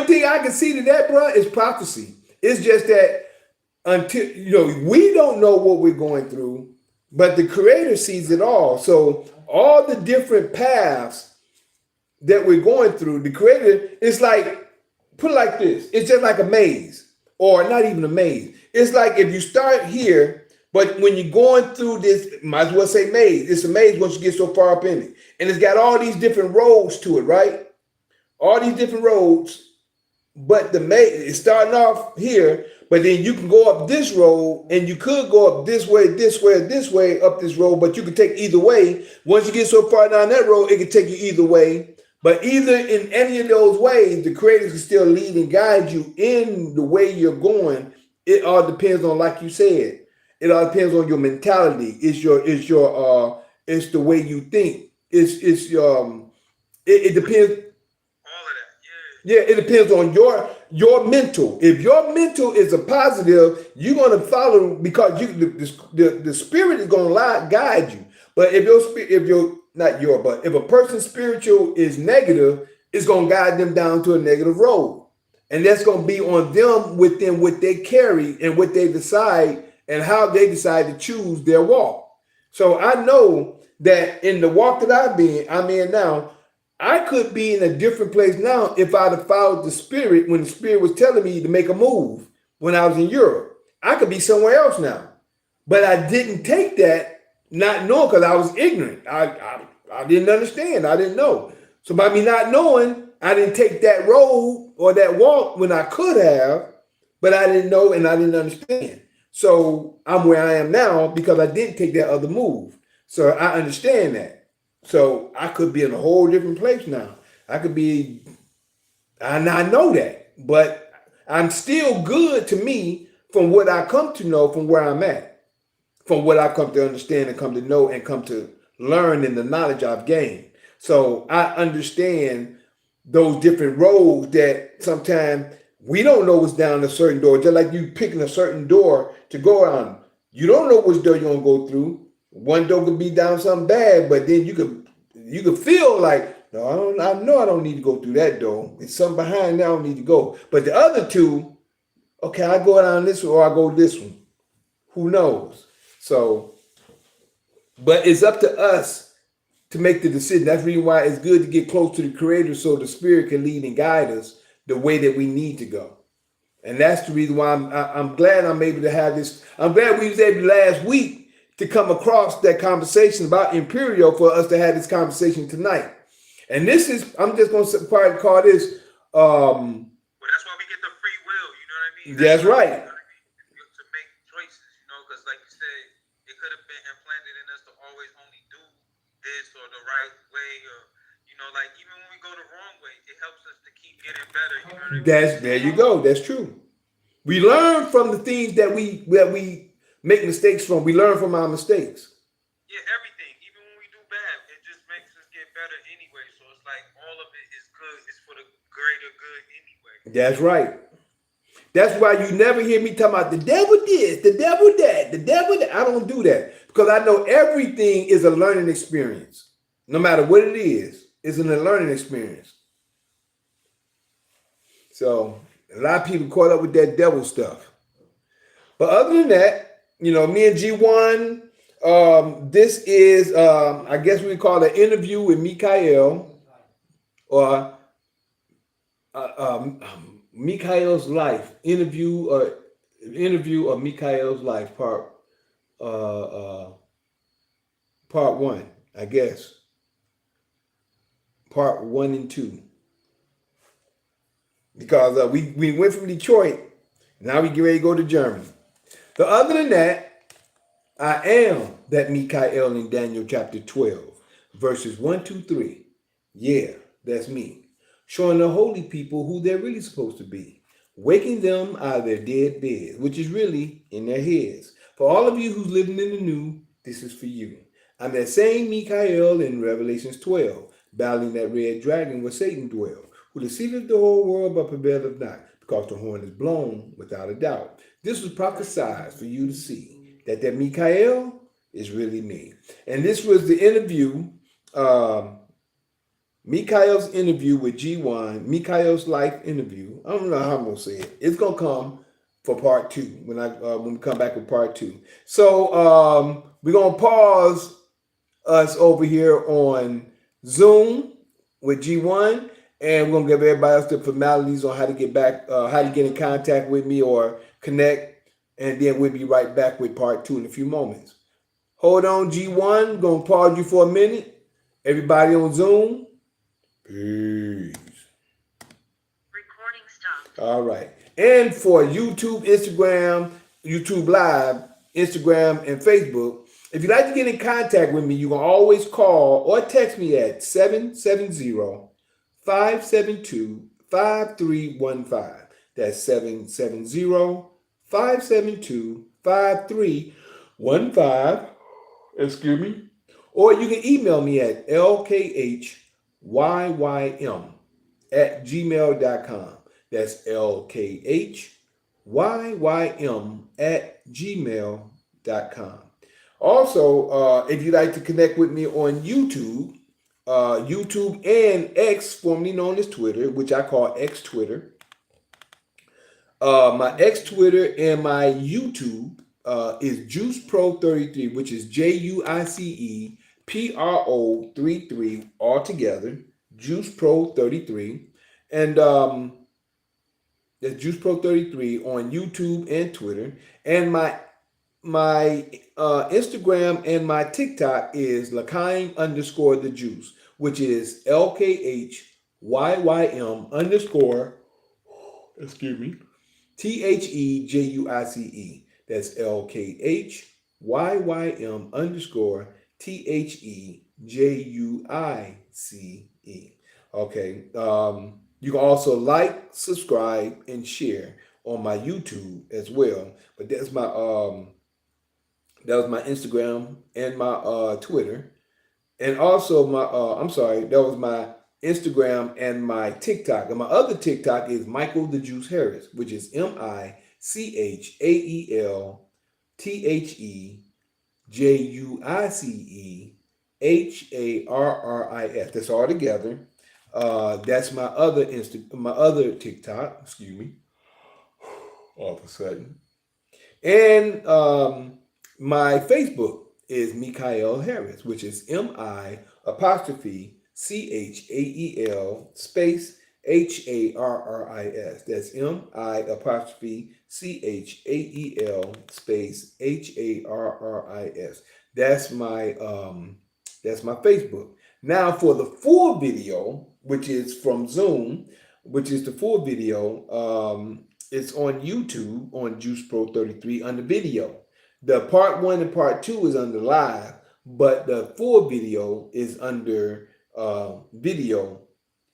thing I can see to that, bro, is prophecy. It's just that until we don't know what we're going through, but the Creator sees it all. So all the different paths that we're going through, the Creator, it's like, put it like this, it's just like a maze. Or not even a maze. It's like if you start here, but when you're going through this, might as well say maze. It's a maze once you get so far up in it. And it's got all these different roads to it, right? All these different roads. But the maze is starting off here, but then you can go up this road, and you could go up this way, this way, this way, up this road, but you can take either way. Once you get so far down that road, it can take you either way. But either in any of those ways, the Creator can still lead and guide you in the way you're going. It all depends on, like you said, it all depends on your mentality. It's the way you think. It depends. All of that, yeah. It depends on your mental. If your mental is a positive, you're gonna follow because the Spirit is gonna guide you. But if a person's spiritual is negative, it's going to guide them down to a negative road. And that's going to be on them within what they carry and what they decide and how they decide to choose their walk. So I know that in the walk that I'm in now, I could be in a different place now if I'd have followed the Spirit when the Spirit was telling me to make a move when I was in Europe. I could be somewhere else now. But I didn't take that. Not knowing, because I was ignorant. I didn't understand. I didn't know. So by me not knowing, I didn't take that road or that walk when I could have, but I didn't know and I didn't understand. So I'm where I am now because I didn't take that other move. So I understand that. So I could be in a whole different place now. I could be, and I know that, but I'm still good to me from what I come to know from where I'm at. From what I've come to understand and come to know and come to learn in the knowledge I've gained. So I understand those different roads that sometimes we don't know what's down a certain door. Just like you picking a certain door to go on. You don't know which door you're going to go through. One door could be down something bad, but then you could feel like, no, I know I don't need to go through that door. It's something behind there I don't need to go. But the other two, okay, I go down this one or I go this one. Who knows? So, but it's up to us to make the decision. That's the reason why it's good to get close to the Creator so the Spirit can lead and guide us the way that we need to go. And that's the reason why I'm glad I'm able to have this. I'm glad we was able last week to come across that conversation about Imperial for us to have this conversation tonight. And this is, I'm just going to probably call this. Well, that's why we get the free will, you know what I mean? That's right. To make choices, because like you said, it could have been implanted in us to always only do this or the right way, or like even when we go the wrong way, it helps us to keep getting better. You know what I mean? There you go. That's true. We learn from the things that we make mistakes from. We learn from our mistakes. Yeah, everything. Even when we do bad, it just makes us get better anyway. So it's like all of it is good. It's for the greater good anyway. That's right. That's why you never hear me talking about the devil this, the devil that, the devil that. I don't do that because I know everything is a learning experience. No matter what it is, it's a learning experience. So a lot of people caught up with that devil stuff. But other than that, me and G1, this is, I guess we call it an interview with Mikael, or Mikael's life interview of Mikael's life uh, uh, part one, I guess, part 1 and 2, because we went from Detroit, now we get ready to go to Germany. But other than that, I am that Mikael in Daniel chapter 12, verses 1, 2, 3. Yeah, that's me. Showing the holy people who they're really supposed to be. Waking them out of their dead beds, which is really in their heads. For all of you who's living in the new, this is for you. I'm that same Mikael in Revelations 12, battling that red dragon where Satan dwelled, who deceiveth the whole world but prevaileth not, because the horn is blown without a doubt. This was prophesied for you to see that Mikael is really me. And this was the interview, Mikael's interview with G1, Mikael's life interview. I don't know how I'm gonna say it. It's gonna come for part 2 when we come back with part 2. So we're gonna pause us over here on Zoom with G1, and we're gonna give everybody else the formalities on how to get back, how to get in contact with me or connect, and then we'll be right back with part 2 in a few moments. Hold on, G1. Gonna pause you for a minute. Everybody on Zoom. Peace. Recording stopped. All right. And for YouTube, Instagram, YouTube Live, Instagram, and Facebook, if you'd like to get in contact with me, you can always call or text me at 770-572-5315. That's 770-572-5315. Excuse me. Or you can email me at lkhyym@gmail.com. That's lkhyym@gmail.com. Also, if you'd like to connect with me on YouTube, YouTube and X, formerly known as Twitter, which I call X Twitter. My X Twitter and my YouTube is JuicePro33, which is JuicePro33 all together. JuicePro33, and that's JuicePro33 on YouTube and Twitter. And my Instagram and my TikTok is L'chaim_the Juice, which is LKHYYM_ excuse me, THEJUICE. That's LKHYYM_THEJUICE. Okay. You can also like, subscribe, and share on my YouTube as well. But that's my that was my Instagram and my Twitter. And also that was my Instagram and my TikTok. And my other TikTok is Michael the Juice Harris, which is MICHAELTHEJUICEHARRIS. That's all together. That's my other TikTok. Excuse me. All of a sudden. And my Facebook is Mikael Harris, which is MI_CHAEL space HARRIS. That's MI_CHAEL space HARRIS. That's my Facebook. Now for the full video, which is from Zoom, which is the full video, it's on YouTube on JuicePro33 under video. The part 1 and part 2 is under live, but the full video is under video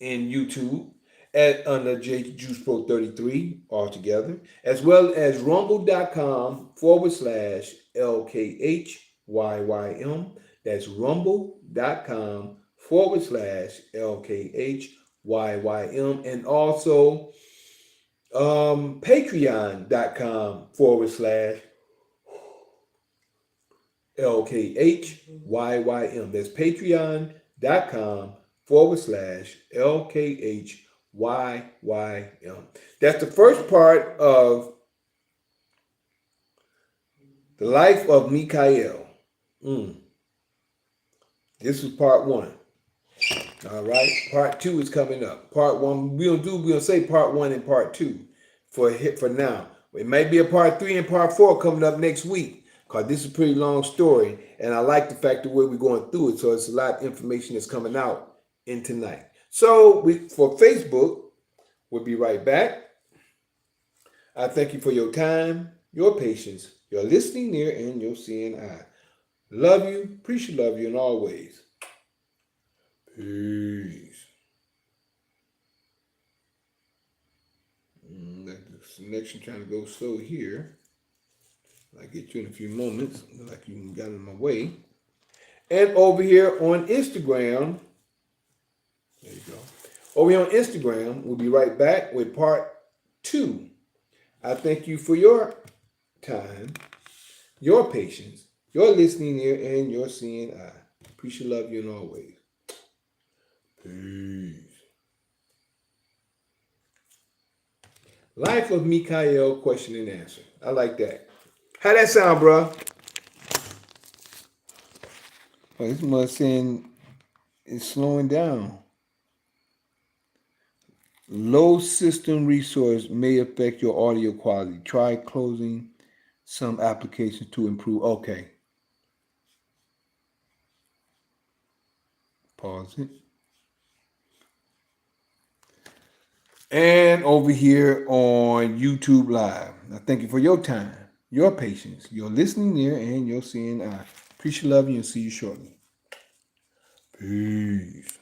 in YouTube under JuicePro33 altogether, as well as rumble.com/LKHYYM. That's rumble.com/LKHYYM. YYM, and also patreon.com/LKHYYM. That's patreon.com/LKHYYM. That's the first part of the life of Mikael. This is part 1. All right. Part 2 is coming up. Part 1, we're gonna say part 1 and part 2 for now. It may be a part 3 and part 4 coming up next week, because this is a pretty long story, and I like the fact the way we're going through it. So it's a lot of information that's coming out in tonight. So for Facebook, we'll be right back. I thank you for your time, your patience, your listening ear, and your seeing eye. Love you, appreciate love you, and always. Peace. That connection trying to go slow here. I'll get you in a few moments, like you got in my way. And over here on Instagram, there you go. Over here on Instagram, we'll be right back with part 2. I thank you for your time, your patience, your listening ear, and your seeing eye. Appreciate, love you, and always. Peace. Life of Mikael, question and answer. I like that. How that sound, bro? Oh, this must saying it's slowing down. Low system resource may affect your audio quality. Try closing some applications to improve. Okay. Pause it. And over here on YouTube Live, I thank you for your time, your patience, your listening ear, and your seeing eye. Appreciate, love you, and see you shortly. Peace.